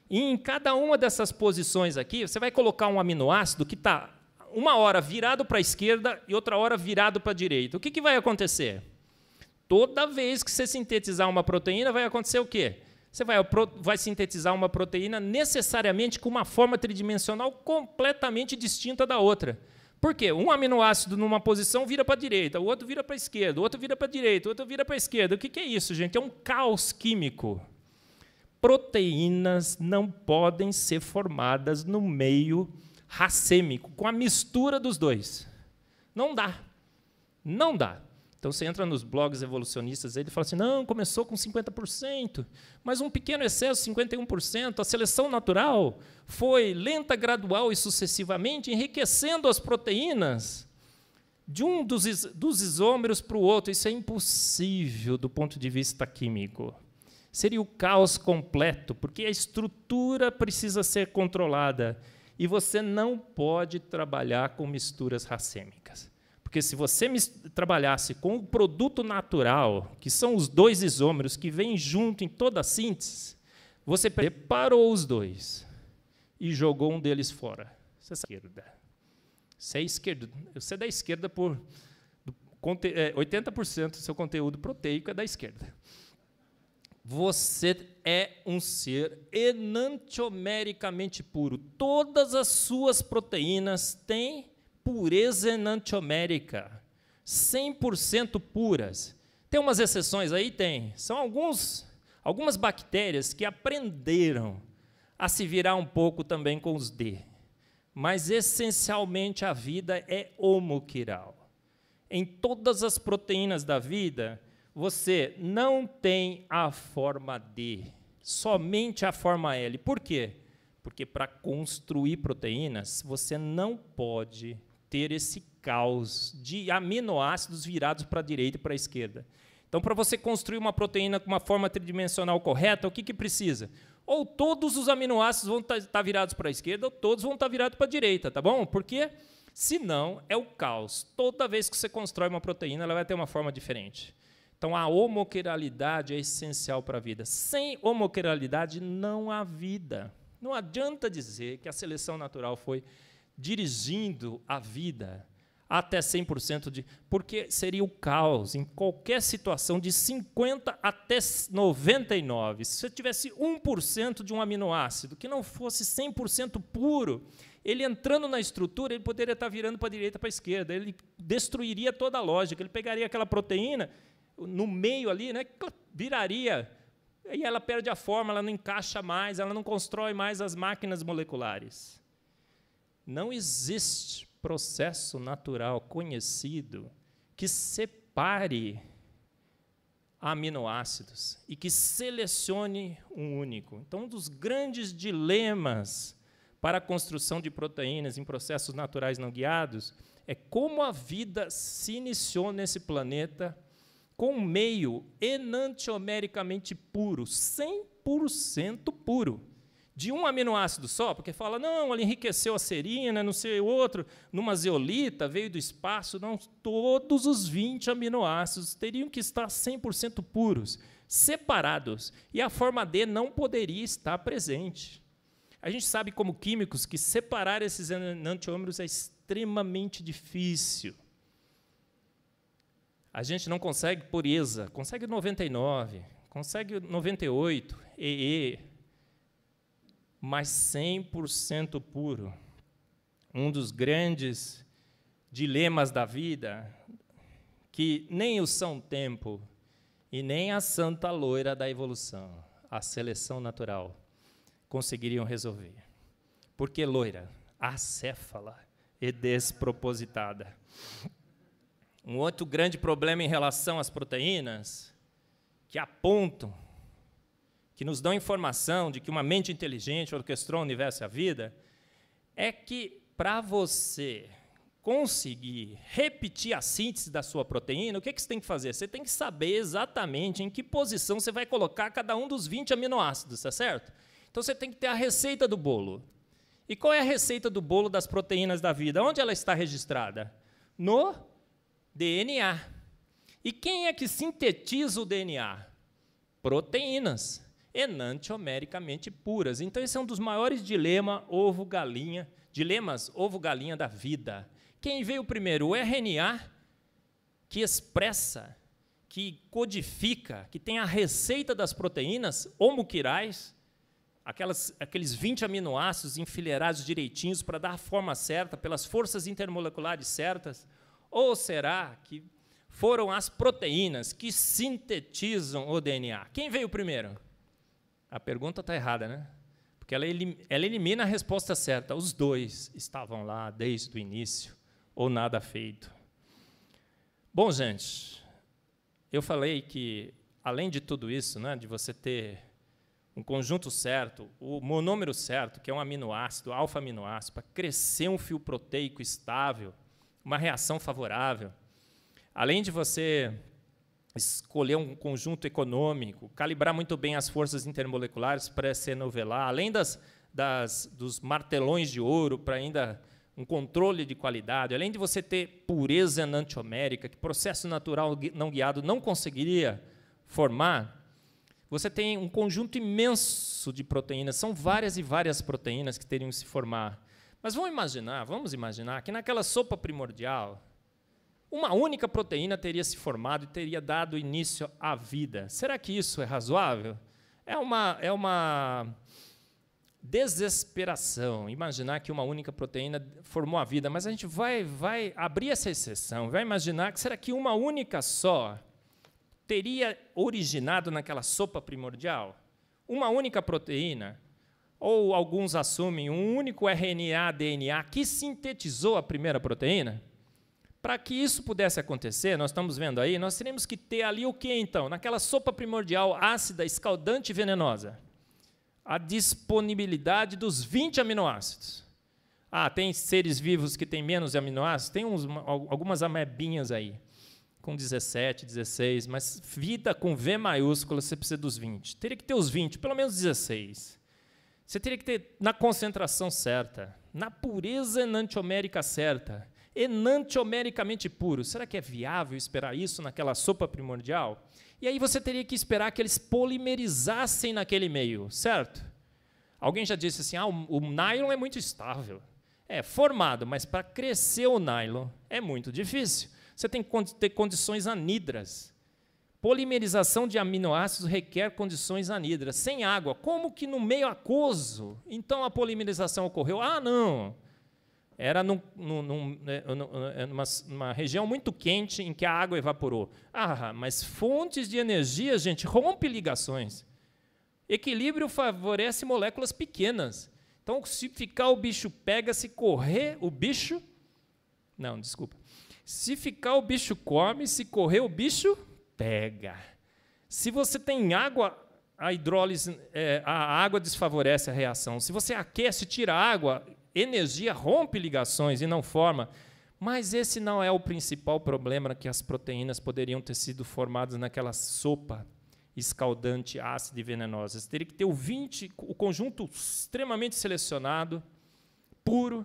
e em cada uma dessas posições aqui, você vai colocar um aminoácido que está uma hora virado para a esquerda e outra hora virado para a direita. O que vai acontecer? Toda vez que você sintetizar uma proteína, vai acontecer o quê? Você vai sintetizar uma proteína necessariamente com uma forma tridimensional completamente distinta da outra. Por quê? Um aminoácido numa posição vira para a direita, o outro vira para a esquerda, o outro vira para a direita, o outro vira para a esquerda. O que é isso, gente? É um caos químico. Proteínas não podem ser formadas no meio racêmico, com a mistura dos dois. Não dá. Não dá. Então, você entra nos blogs evolucionistas, ele fala assim, não, começou com 50%, mas um pequeno excesso, 51%, a seleção natural foi lenta, gradual e sucessivamente enriquecendo as proteínas de um dos isômeros para o outro. Isso é impossível do ponto de vista químico. Seria o caos completo, porque a estrutura precisa ser controlada e você não pode trabalhar com misturas racêmicas. Porque se você trabalhasse com o produto natural, que são os dois isômeros que vêm junto em toda a síntese, você separou os dois e jogou um deles fora. Você é esquerda. Você é esquerdo. Você é da esquerda por 80% do seu conteúdo proteico é da esquerda. Você é um ser enantiomericamente puro. Todas as suas proteínas têm pureza enantiomérica, 100% puras. Tem umas exceções aí? Tem. São algumas bactérias que aprenderam a se virar um pouco também com os D. Mas, essencialmente, a vida é homoquiral. Em todas as proteínas da vida, você não tem a forma D, somente a forma L. Por quê? Porque, para construir proteínas, você não pode ter esse caos de aminoácidos virados para a direita e para a esquerda. Então, para você construir uma proteína com uma forma tridimensional correta, o que precisa? Ou todos os aminoácidos vão estar virados para a esquerda, ou todos vão estar virados para a direita, tá bom? Porque, senão, é o caos. Toda vez que você constrói uma proteína, ela vai ter uma forma diferente. Então, a homoquiralidade é essencial para a vida. Sem homoquiralidade, não há vida. Não adianta dizer que a seleção natural foi dirigindo a vida até 100%, porque seria o caos em qualquer situação de 50 até 99. Se você tivesse 1% de um aminoácido que não fosse 100% puro, ele entrando na estrutura, ele poderia estar virando para a direita, para a esquerda, ele destruiria toda a lógica, ele pegaria aquela proteína no meio ali, né, viraria, e ela perde a forma, ela não encaixa mais, ela não constrói mais as máquinas moleculares. Não existe processo natural conhecido que separe aminoácidos e que selecione um único. Então, um dos grandes dilemas para a construção de proteínas em processos naturais não guiados é como a vida se iniciou nesse planeta com um meio enantiomericamente puro, 100% puro. De um aminoácido só, porque fala, não, ele enriqueceu a serina, não sei o outro, numa zeolita, veio do espaço. Não, todos os 20 aminoácidos teriam que estar 100% puros, separados, e a forma D não poderia estar presente. A gente sabe, como químicos, que separar esses enantiômeros é extremamente difícil. A gente não consegue pureza, consegue 99, consegue 98, EE, mas 100% puro. Um dos grandes dilemas da vida, que nem o São Tempo e nem a Santa Loira da evolução, a seleção natural, conseguiriam resolver. Porque loira, acéfala e despropositada. Um outro grande problema em relação às proteínas, que apontam, que nos dão informação de que uma mente inteligente orquestrou o universo e a vida, é que, para você conseguir repetir a síntese da sua proteína, o que você tem que fazer? Você tem que saber exatamente em que posição você vai colocar cada um dos 20 aminoácidos, tá certo? Então, você tem que ter a receita do bolo. E qual é a receita do bolo das proteínas da vida? Onde ela está registrada? no DNA. E quem é que sintetiza o DNA? Proteínas enantiomericamente puras. Então, esse é um dos maiores dilemas ovo-galinha da vida. Quem veio primeiro? O RNA, que expressa, que codifica, que tem a receita das proteínas homoquirais, aqueles 20 aminoácidos enfileirados direitinhos para dar a forma certa, pelas forças intermoleculares certas? Ou será que foram as proteínas que sintetizam o DNA? Quem veio primeiro? A pergunta está errada, né? Porque ela elimina a resposta certa. Os dois estavam lá desde o início, ou nada feito. Bom, gente, eu falei que, além de tudo isso, né, de você ter um conjunto certo, o monômero certo, que é um aminoácido, alfa-aminoácido, para crescer um fio proteico estável, uma reação favorável, além de você escolher um conjunto econômico, calibrar muito bem as forças intermoleculares para se enovelar, além dos martelões de ouro para ainda um controle de qualidade, além de você ter pureza enantiomérica, que processo natural não guiado não conseguiria formar, você tem um conjunto imenso de proteínas, são várias e várias proteínas que teriam que se formar. Mas vamos imaginar que naquela sopa primordial, uma única proteína teria se formado e teria dado início à vida. Será que isso é razoável? É uma desesperação imaginar que uma única proteína formou a vida, mas a gente vai abrir essa exceção, vai imaginar que será que uma única só teria originado naquela sopa primordial? Uma única proteína? Ou alguns assumem um único RNA, DNA, que sintetizou a primeira proteína? Para que isso pudesse acontecer, nós estamos vendo aí, nós teríamos que ter ali o que, então? Naquela sopa primordial ácida, escaldante e venenosa, a disponibilidade dos 20 aminoácidos. Tem seres vivos que têm menos aminoácidos? Tem algumas amebinhas aí, com 17, 16, mas vida com V maiúscula, você precisa dos 20. Teria que ter os 20, pelo menos 16. Você teria que ter na concentração certa, na pureza enantiomérica certa, enantiomericamente puro. Será que é viável esperar isso naquela sopa primordial? E aí você teria que esperar que eles polimerizassem naquele meio, certo? Alguém já disse assim, o nylon é muito estável. É formado, mas para crescer o nylon é muito difícil. Você tem que ter condições anidras. Polimerização de aminoácidos requer condições anidras. Sem água, como que no meio aquoso, então a polimerização ocorreu? Não. Era numa região muito quente em que a água evaporou. Mas fontes de energia, gente, rompe ligações. Equilíbrio favorece moléculas pequenas. Então, se ficar o bicho pega, se correr o bicho... Não, desculpa. Se ficar o bicho come, se correr o bicho pega. Se você tem água, a hidrólise, a água desfavorece a reação. Se você aquece, tira a água... Energia rompe ligações e não forma, mas esse não é o principal problema que as proteínas poderiam ter sido formadas naquela sopa escaldante, ácida e venenosa. Você teria que ter o conjunto extremamente selecionado, puro.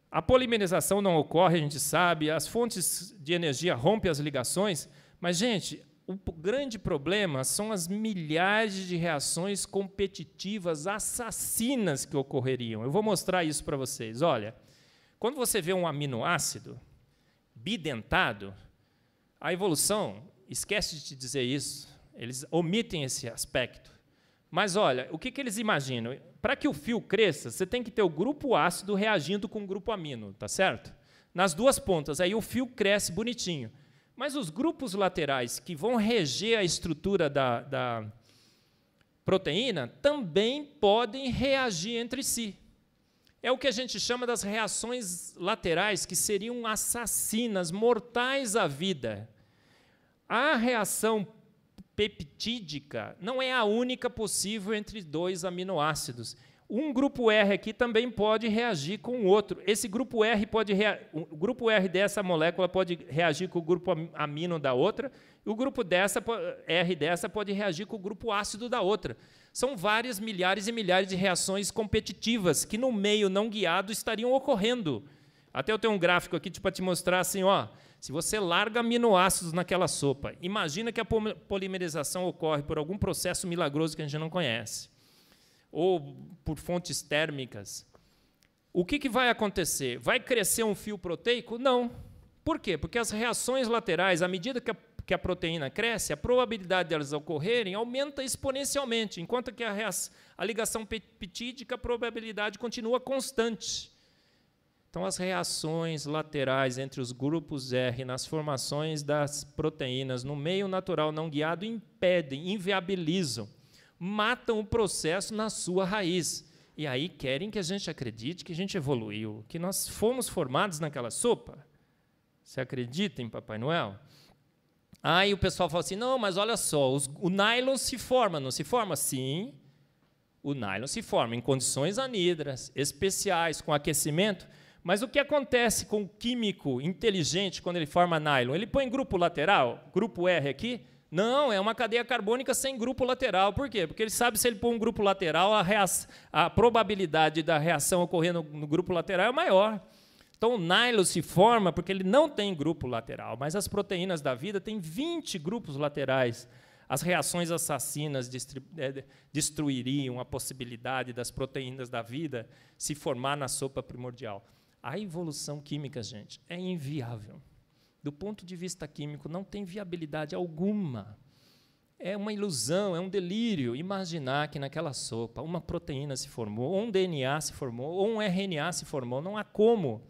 A polimerização não ocorre, a gente sabe, as fontes de energia rompem as ligações, mas, gente, o grande problema são as milhares de reações competitivas assassinas que ocorreriam. Eu vou mostrar isso para vocês. Olha, quando você vê um aminoácido bidentado, a evolução, esquece de te dizer isso, eles omitem esse aspecto. Mas, olha, o que eles imaginam? Para que o fio cresça, você tem que ter o grupo ácido reagindo com o grupo amino, tá certo? Nas duas pontas, aí o fio cresce bonitinho. Mas os grupos laterais que vão reger a estrutura da proteína também podem reagir entre si. É o que a gente chama das reações laterais, que seriam assassinas, mortais à vida. A reação peptídica não é a única possível entre dois aminoácidos. Um grupo R aqui também pode reagir com o outro. Esse grupo R o grupo R dessa molécula pode reagir com o grupo amino da outra, e o grupo R dessa pode reagir com o grupo ácido da outra. São várias milhares e milhares de reações competitivas que, no meio não guiado, estariam ocorrendo. Até eu tenho um gráfico aqui para te mostrar assim, ó, se você larga aminoácidos naquela sopa, imagina que a polimerização ocorre por algum processo milagroso que a gente não conhece, ou por fontes térmicas. O que vai acontecer? Vai crescer um fio proteico? Não. Por quê? Porque as reações laterais, à medida que a proteína cresce, a probabilidade delas ocorrerem aumenta exponencialmente, enquanto que a ligação peptídica, a probabilidade continua constante. Então, as reações laterais entre os grupos R nas formações das proteínas no meio natural não guiado impedem, inviabilizam, matam o processo na sua raiz. E aí querem que a gente acredite que a gente evoluiu, que nós fomos formados naquela sopa. Você acredita em Papai Noel? Aí o pessoal fala assim, não, mas olha só, o nylon se forma, não se forma? Sim, o nylon se forma em condições anidras, especiais, com aquecimento. Mas o que acontece com o químico inteligente quando ele forma nylon? Ele põe grupo lateral, grupo R aqui? Não, é uma cadeia carbônica sem grupo lateral. Por quê? Porque ele sabe que se ele põe um grupo lateral, a probabilidade da reação ocorrer no grupo lateral é maior. Então, o nylon se forma porque ele não tem grupo lateral, mas as proteínas da vida têm 20 grupos laterais. As reações assassinas destruiriam a possibilidade das proteínas da vida se formar na sopa primordial. A evolução química, gente, é inviável. Do ponto de vista químico, não tem viabilidade alguma. É uma ilusão, é um delírio imaginar que naquela sopa uma proteína se formou, ou um DNA se formou, ou um RNA se formou. Não há como.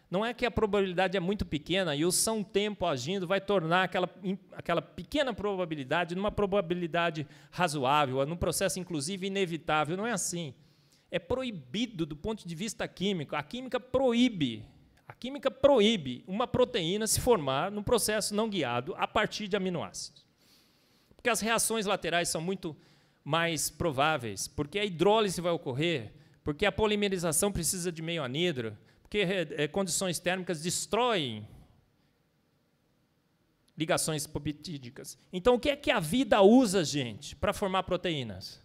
Não é que a probabilidade é muito pequena e o São Tempo agindo vai tornar aquela pequena probabilidade numa probabilidade razoável, num processo, inclusive, inevitável. Não é assim. É proibido do ponto de vista químico. A química proíbe uma proteína se formar num processo não guiado a partir de aminoácidos. Porque as reações laterais são muito mais prováveis, porque a hidrólise vai ocorrer, porque a polimerização precisa de meio anidro, porque condições térmicas destroem ligações peptídicas. Então, o que é que a vida usa, gente, para formar proteínas?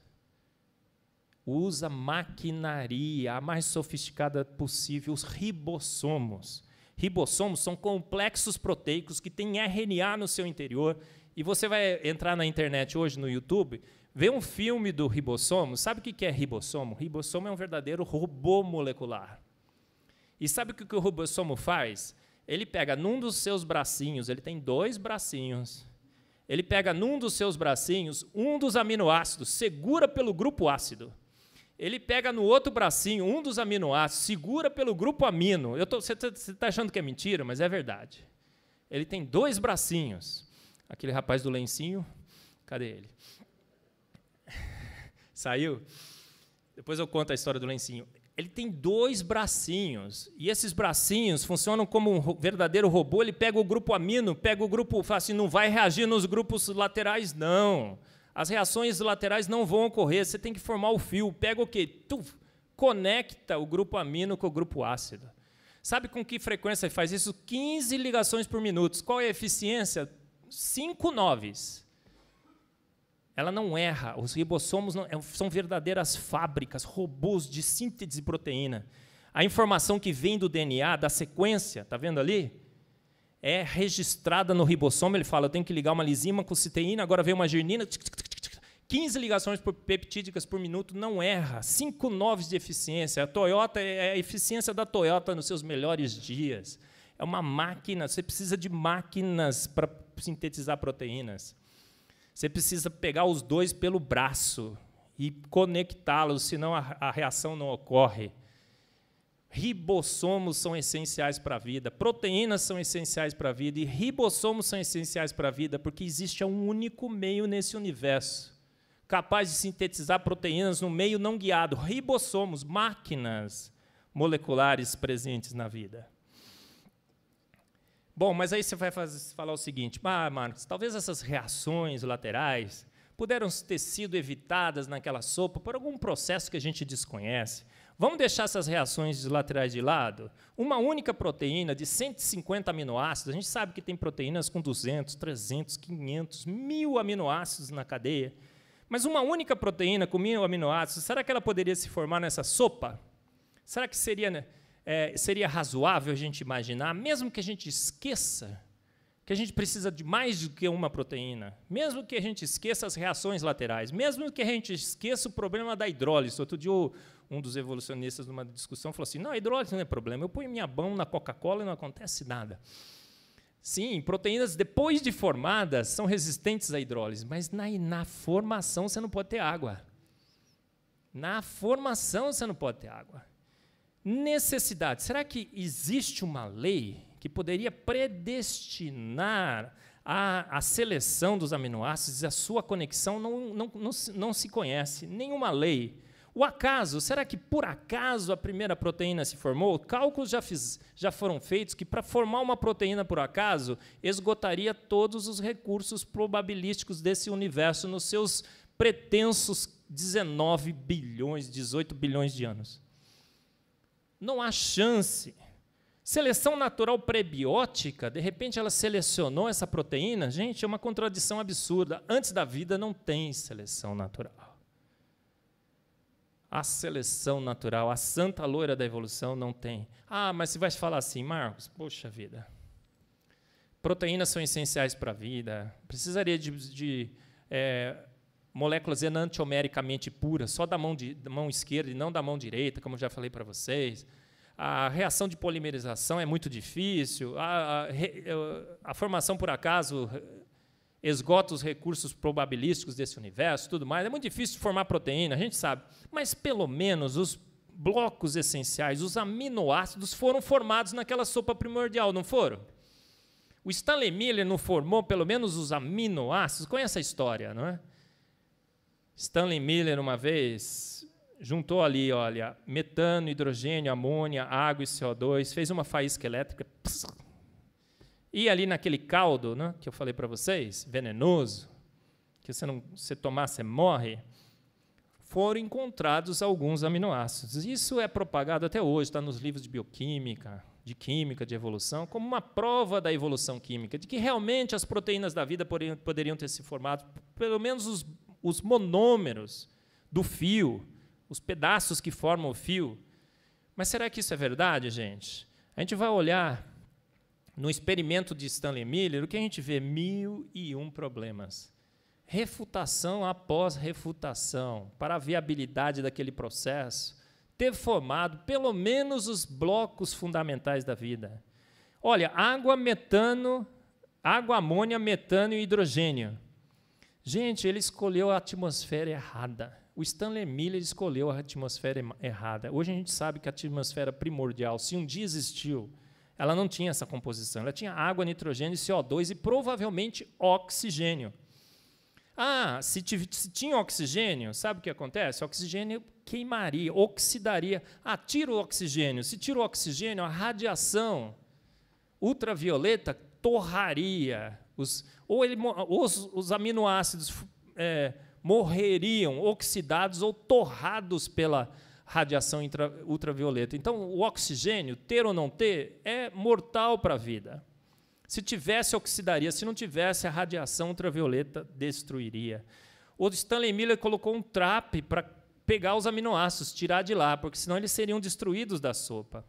Usa maquinaria, a mais sofisticada possível, os ribossomos. Ribossomos são complexos proteicos que têm RNA no seu interior. E você vai entrar na internet hoje, no YouTube, ver um filme do ribossomo. Sabe o que é ribossomo? Ribossomo é um verdadeiro robô molecular. E sabe o que o ribossomo faz? Ele pega num dos seus bracinhos, ele tem 2 bracinhos, ele pega num dos seus bracinhos um dos aminoácidos, segura pelo grupo ácido. Ele pega no outro bracinho um dos aminoácidos, segura pelo grupo amino. Você está achando que é mentira, mas é verdade. Ele tem 2 bracinhos. Aquele rapaz do lencinho, cadê ele? Saiu? Depois eu conto a história do lencinho. Ele tem 2 bracinhos, e esses bracinhos funcionam como um verdadeiro robô. Ele pega o grupo amino, pega o grupo, fala assim, não vai reagir nos grupos laterais, não. As reações laterais não vão ocorrer, você tem que formar o fio. Pega o quê? Conecta o grupo amino com o grupo ácido. Sabe com que frequência ele faz isso? 15 ligações por minuto. Qual é a eficiência? 5 noves. Ela não erra. Os ribossomos são verdadeiras fábricas, robôs de síntese de proteína. A informação que vem do DNA, da sequência, está vendo ali? É registrada no ribossomo. Ele fala, eu tenho que ligar uma lisina com citeína, agora vem uma arginina, 15 ligações peptídicas por minuto, não erra. 5 noves de eficiência. A Toyota é a eficiência da Toyota nos seus melhores dias. É uma máquina, você precisa de máquinas para sintetizar proteínas. Você precisa pegar os 2 pelo braço e conectá-los, senão a reação não ocorre. Ribossomos são essenciais para a vida, proteínas são essenciais para a vida, e ribossomos são essenciais para a vida, porque existe um único meio nesse universo capaz de sintetizar proteínas no meio não guiado. Ribossomos, máquinas moleculares presentes na vida. Bom, mas aí você vai falar o seguinte, Marcos, talvez essas reações laterais puderam ter sido evitadas naquela sopa por algum processo que a gente desconhece. Vamos deixar essas reações laterais de lado? Uma única proteína de 150 aminoácidos, a gente sabe que tem proteínas com 200, 300, 500, 1000 aminoácidos na cadeia, mas uma única proteína com 1000 aminoácidos, será que ela poderia se formar nessa sopa? Será que seria seria razoável a gente imaginar, mesmo que a gente esqueça que a gente precisa de mais do que uma proteína, mesmo que a gente esqueça as reações laterais, mesmo que a gente esqueça o problema da hidrólise. Outro dia, um dos evolucionistas, numa discussão, falou assim, não, a hidrólise não é problema, eu ponho minha mão na Coca-Cola e não acontece nada. Sim, proteínas, depois de formadas, são resistentes à hidrólise, mas na formação você não pode ter água. Na formação você não pode ter água. Necessidade. Será que existe uma lei que poderia predestinar a seleção dos aminoácidos e a sua conexão? Não se conhece nenhuma lei. O acaso, será que por acaso a primeira proteína se formou? Cálculos já foram feitos que para formar uma proteína por acaso esgotaria todos os recursos probabilísticos desse universo nos seus pretensos 19 bilhões, 18 bilhões de anos. Não há chance. Seleção natural prebiótica, de repente ela selecionou essa proteína? Gente, é uma contradição absurda. Antes da vida não tem seleção natural. A seleção natural, a santa loira da evolução não tem. Ah, mas você vai falar assim, Marcos, poxa vida, proteínas são essenciais para a vida, precisaria de moléculas enantiomericamente puras, só da mão esquerda e não da mão direita, como eu já falei para vocês. A reação de polimerização é muito difícil, a formação por acaso esgota os recursos probabilísticos desse universo, tudo mais. É muito difícil formar proteína, a gente sabe. Mas, pelo menos, os blocos essenciais, os aminoácidos, foram formados naquela sopa primordial, não foram? O Stanley Miller não formou, pelo menos, os aminoácidos? Conhece a história, não é? Stanley Miller, uma vez, juntou ali, olha, metano, hidrogênio, amônia, água e CO2, fez uma faísca elétrica, e ali naquele caldo, né, que eu falei para vocês, venenoso, que você tomar, você morre, foram encontrados alguns aminoácidos. Isso é propagado até hoje, está nos livros de bioquímica, de evolução, como uma prova da evolução química, de que realmente as proteínas da vida poderiam ter se formado, pelo menos os monômeros do fio, os pedaços que formam o fio. Mas será que isso é verdade, gente? A gente vai olhar no experimento de Stanley Miller, o que a gente vê? 1001 problemas. Refutação após refutação, para a viabilidade daquele processo, ter formado pelo menos os blocos fundamentais da vida. Olha, água, amônia, metano e hidrogênio. Gente, ele escolheu a atmosfera errada. O Stanley Miller escolheu a atmosfera errada. Hoje a gente sabe que a atmosfera primordial, se um dia existiu, ela não tinha essa composição. Ela tinha água, nitrogênio, CO2 e provavelmente oxigênio. Ah, se tinha oxigênio, sabe o que acontece? O oxigênio queimaria, oxidaria. Ah, tira o oxigênio. Se tira o oxigênio, a radiação ultravioleta torraria. Os aminoácidos morreriam oxidados ou torrados pela radiação ultravioleta. Então, o oxigênio, ter ou não ter, é mortal para a vida. Se tivesse, oxidaria. Se não tivesse, a radiação ultravioleta destruiria. O Stanley Miller colocou um trap para pegar os aminoácidos, tirar de lá, porque senão eles seriam destruídos da sopa.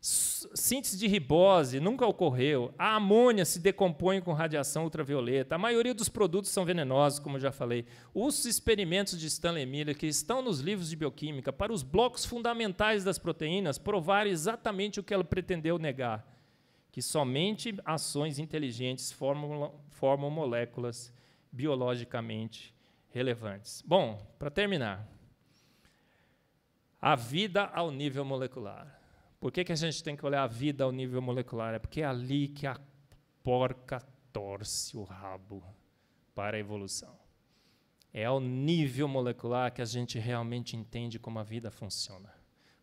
Síntese de ribose nunca ocorreu. A amônia se decompõe com radiação ultravioleta. A maioria dos produtos são venenosos, como eu já falei. Os experimentos de Stanley Miller, que estão nos livros de bioquímica, para os blocos fundamentais das proteínas, provaram exatamente o que ela pretendeu negar, que somente ações inteligentes formam moléculas biologicamente relevantes. Bom, para terminar, a vida ao nível molecular. Por que a gente tem que olhar a vida ao nível molecular? É porque é ali que a porca torce o rabo para a evolução. É ao nível molecular que a gente realmente entende como a vida funciona.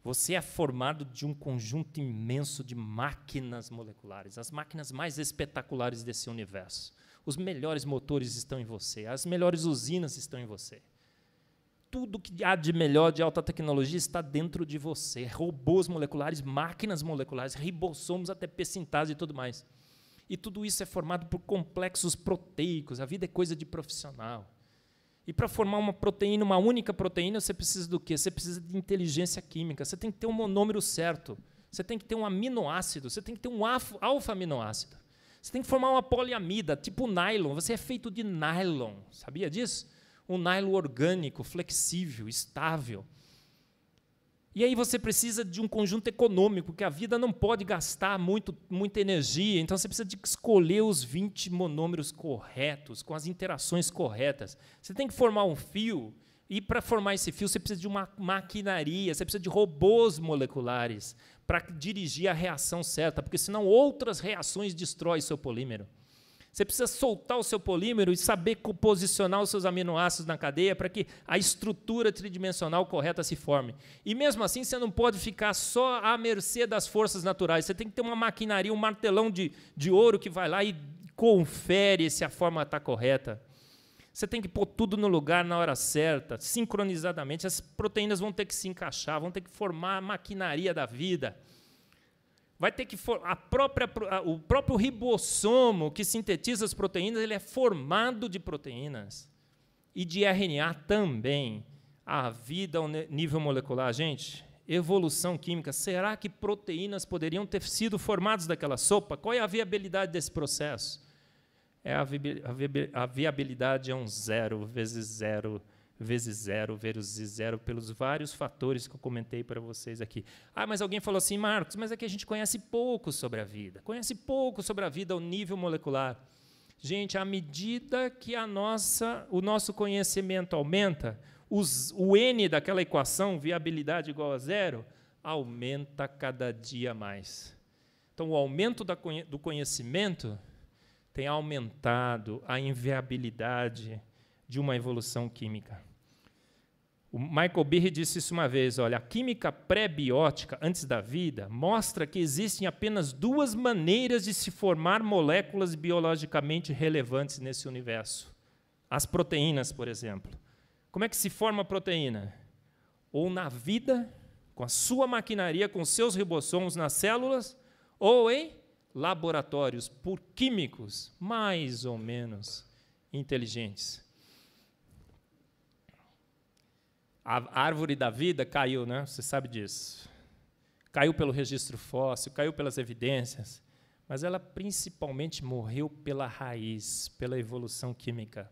Você é formado de um conjunto imenso de máquinas moleculares, as máquinas mais espetaculares desse universo. Os melhores motores estão em você, as melhores usinas estão em você. Tudo que há de melhor, de alta tecnologia, está dentro de você. Robôs moleculares, máquinas moleculares, ribossomos, ATP sintase e tudo mais. E tudo isso é formado por complexos proteicos. A vida é coisa de profissional. E para formar uma proteína, uma única proteína, você precisa do quê? Você precisa de inteligência química. Você tem que ter um monômero certo. Você tem que ter um aminoácido, você tem que ter um alfa-aminoácido. Você tem que formar uma poliamida, tipo nylon. Você é feito de nylon, sabia disso? Um nylon orgânico, flexível, estável. E aí você precisa de um conjunto econômico, que a vida não pode gastar muita energia, então você precisa de escolher os 20 monômeros corretos, com as interações corretas. Você tem que formar um fio, e para formar esse fio você precisa de uma maquinaria, você precisa de robôs moleculares para dirigir a reação certa, porque senão outras reações destroem seu polímero. Você precisa soltar o seu polímero e saber posicionar os seus aminoácidos na cadeia para que a estrutura tridimensional correta se forme. E, mesmo assim, você não pode ficar só à mercê das forças naturais. Você tem que ter uma maquinaria, um martelão de ouro que vai lá e confere se a forma está correta. Você tem que pôr tudo no lugar na hora certa, sincronizadamente. As proteínas vão ter que se encaixar, vão ter que formar a maquinaria da vida. Vai ter que o próprio ribossomo que sintetiza as proteínas, ele é formado de proteínas e de RNA também. A vida ao nível molecular, gente, evolução química. Será que proteínas poderiam ter sido formadas daquela sopa? Qual é a viabilidade desse processo? A viabilidade é um 0 vezes 0 vezes 0 vezes 0, pelos vários fatores que eu comentei para vocês aqui. Mas alguém falou assim, Marcos, mas é que a gente conhece pouco sobre a vida. Conhece pouco sobre a vida ao nível molecular. Gente, à medida que o nosso conhecimento aumenta, o N daquela equação, viabilidade igual a 0, aumenta cada dia mais. Então, o aumento do conhecimento tem aumentado a inviabilidade de uma evolução química. O Michael Behe disse isso uma vez, olha, a química pré-biótica, antes da vida, mostra que existem apenas 2 maneiras de se formar moléculas biologicamente relevantes nesse universo. As proteínas, por exemplo. Como é que se forma a proteína? Ou na vida, com a sua maquinaria, com seus ribossomos nas células, ou em laboratórios por químicos mais ou menos inteligentes. A árvore da vida caiu, né? Você sabe disso. Caiu pelo registro fóssil, caiu pelas evidências, mas ela principalmente morreu pela raiz, pela evolução química.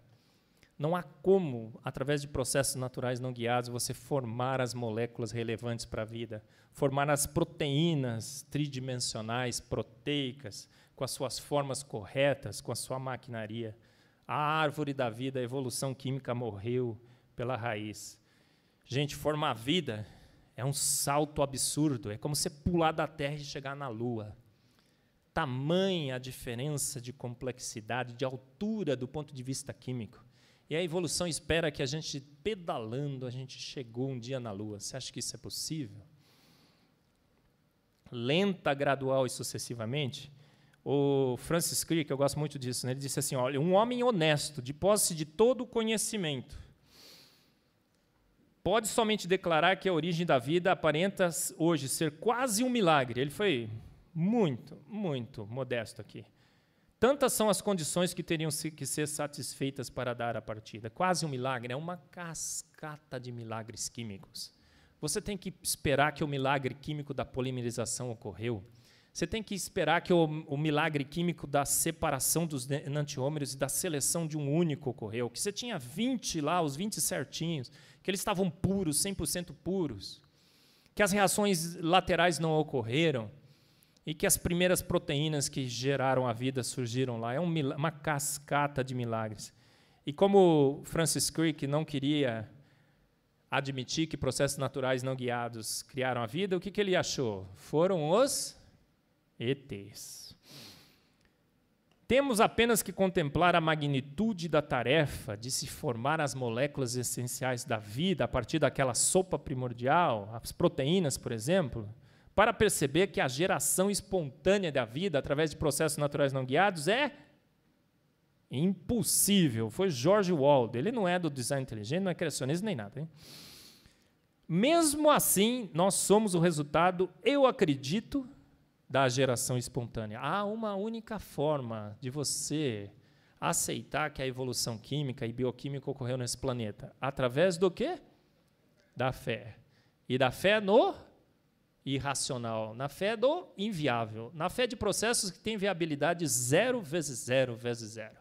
Não há como, através de processos naturais não guiados, você formar as moléculas relevantes para a vida, formar as proteínas tridimensionais, proteicas, com as suas formas corretas, com a sua maquinaria. A árvore da vida, a evolução química morreu pela raiz. Gente, formar vida é um salto absurdo, é como você pular da Terra e chegar na Lua. Tamanha a diferença de complexidade, de altura do ponto de vista químico. E a evolução espera que a gente, pedalando, a gente chegou um dia na Lua. Você acha que isso é possível? Lenta, gradual e sucessivamente. O Francis Crick, eu gosto muito disso, né? Ele disse assim, olha, um homem honesto, de posse de todo o conhecimento, pode somente declarar que a origem da vida aparenta hoje ser quase um milagre. Ele foi muito, muito modesto aqui. Tantas são as condições que teriam que ser satisfeitas para dar a partida. Quase um milagre, é uma cascata de milagres químicos. Você tem que esperar que o milagre químico da polimerização ocorreu. Você tem que esperar que o milagre químico da separação dos enantiômeros e da seleção de um único ocorreu. Que você tinha 20 lá, os 20 certinhos, que eles estavam puros, 100% puros. Que as reações laterais não ocorreram. E que as primeiras proteínas que geraram a vida surgiram lá. É uma cascata de milagres. E como Francis Crick não queria admitir que processos naturais não guiados criaram a vida, o que ele achou? Foram os ETs. Temos apenas que contemplar a magnitude da tarefa de se formar as moléculas essenciais da vida a partir daquela sopa primordial, as proteínas, por exemplo, para perceber que a geração espontânea da vida através de processos naturais não guiados é impossível. Foi George Wald. Ele não é do design inteligente, não é criacionista nem nada. Hein? Mesmo assim, nós somos o resultado, eu acredito, da geração espontânea. Há uma única forma de você aceitar que a evolução química e bioquímica ocorreu nesse planeta. Através do quê? Da fé. E da fé no irracional, na fé do inviável, na fé de processos que têm viabilidade 0 vezes 0 vezes 0.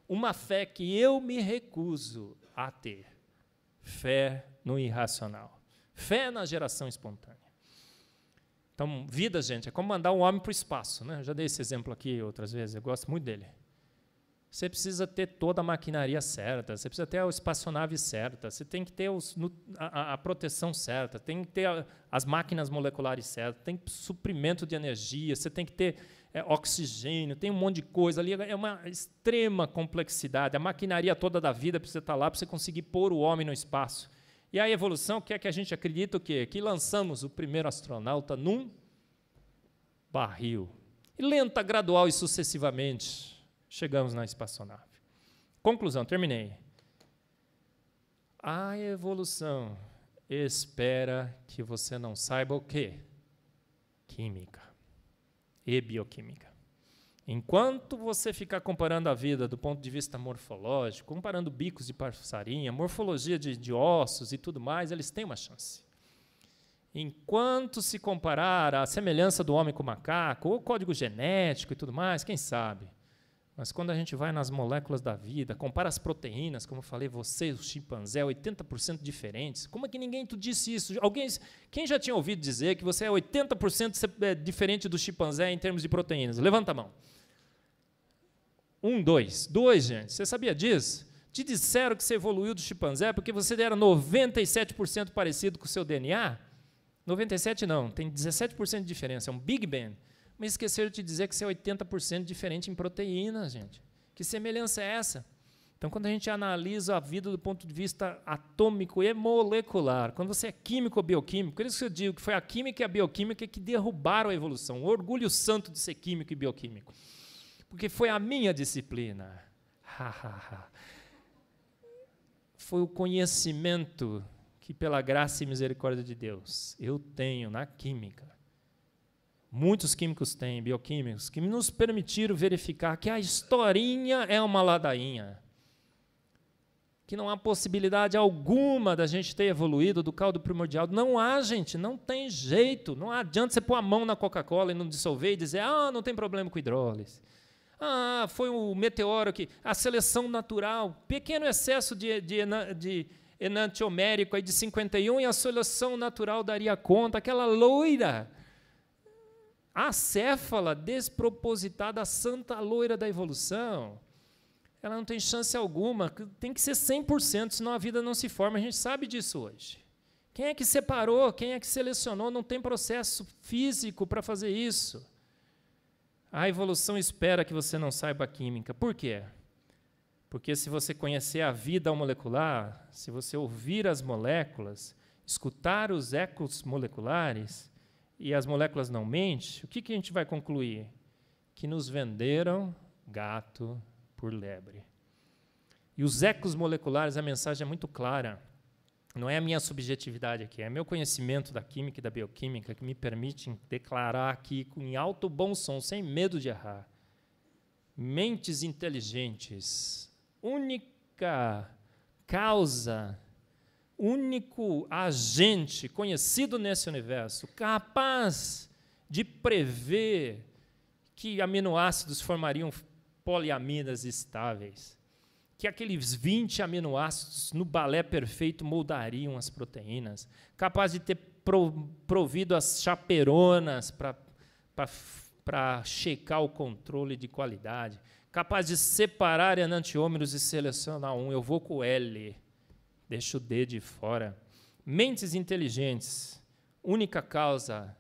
Uma fé que eu me recuso a ter. Fé no irracional. Fé na geração espontânea. Então, vida, gente, é como mandar um homem para o espaço, né? Eu já dei esse exemplo aqui outras vezes, eu gosto muito dele. Você precisa ter toda a maquinaria certa, você precisa ter a espaçonave certa, você tem que ter a proteção certa, tem que ter as máquinas moleculares certas, tem suprimento de energia, você tem que ter oxigênio, tem um monte de coisa ali, é uma extrema complexidade. A maquinaria toda da vida precisa estar lá para você conseguir pôr o homem no espaço. E a evolução quer que a gente acredite o quê? Que lançamos o primeiro astronauta num barril. E lenta, gradual e sucessivamente chegamos na espaçonave. Conclusão, terminei. A evolução espera que você não saiba o quê? Química e bioquímica. Enquanto você ficar comparando a vida do ponto de vista morfológico, comparando bicos de passarinho, morfologia de ossos e tudo mais, eles têm uma chance. Enquanto se comparar a semelhança do homem com o macaco, ou código genético e tudo mais, quem sabe? Mas quando a gente vai nas moléculas da vida, compara as proteínas, como eu falei, você, o chimpanzé, 80% diferentes. Como é que ninguém tu disse isso? Quem já tinha ouvido dizer que você é 80% diferente do chimpanzé em termos de proteínas? Levanta a mão. 1, 2. 2, gente. Você sabia disso? Te disseram que você evoluiu do chimpanzé porque você era 97% parecido com o seu DNA? 97 não, tem 17% de diferença, é um Big Bang. Mas esqueceram de te dizer que você é 80% diferente em proteínas, gente. Que semelhança é essa? Então, quando a gente analisa a vida do ponto de vista atômico e molecular, quando você é químico ou bioquímico, por isso que eu digo que foi a química e a bioquímica que derrubaram a evolução. O orgulho santo de ser químico e bioquímico. Porque foi a minha disciplina. Foi o conhecimento que, pela graça e misericórdia de Deus, eu tenho na química. Muitos químicos têm, bioquímicos, que nos permitiram verificar que a historinha é uma ladainha. Que não há possibilidade alguma da gente ter evoluído do caldo primordial. Não há, gente, não tem jeito. Não adianta você pôr a mão na Coca-Cola e não dissolver e dizer, não tem problema com hidrólise. Foi o meteoro que... A seleção natural, pequeno excesso de enantiomérico aí de 51 e a seleção natural daria conta. Aquela loira... acéfala, despropositada, a santa loira da evolução, ela não tem chance alguma, tem que ser 100%, senão a vida não se forma, a gente sabe disso hoje. Quem é que separou, quem é que selecionou, não tem processo físico para fazer isso. A evolução espera que você não saiba a química. Por quê? Porque se você conhecer a vida molecular, se você ouvir as moléculas, escutar os ecos moleculares, e as moléculas não mentem, o que a gente vai concluir? Que nos venderam gato por lebre. E os ecos moleculares, a mensagem é muito clara. Não é a minha subjetividade aqui, é meu conhecimento da química e da bioquímica que me permite declarar aqui em alto bom som, sem medo de errar. Mentes inteligentes, única causa, único agente conhecido nesse universo, capaz de prever que aminoácidos formariam poliamidas estáveis, que aqueles 20 aminoácidos no balé perfeito moldariam as proteínas, capaz de ter provido as chaperonas para checar o controle de qualidade, capaz de separar enantiômeros e selecionar um. Eu vou com o L, deixo o D de fora. Mentes inteligentes, única causa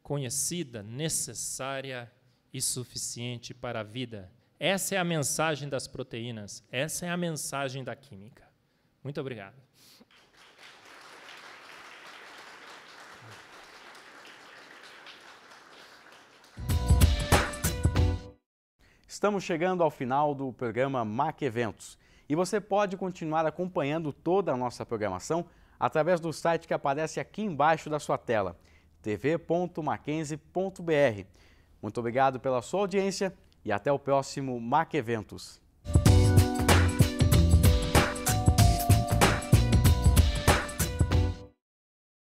conhecida, necessária e suficiente para a vida. Essa é a mensagem das proteínas, essa é a mensagem da química. Muito obrigado. Estamos chegando ao final do programa MAC Eventos e você pode continuar acompanhando toda a nossa programação através do site que aparece aqui embaixo da sua tela, tv.mackenzie.br. Muito obrigado pela sua audiência e até o próximo MAC Eventos.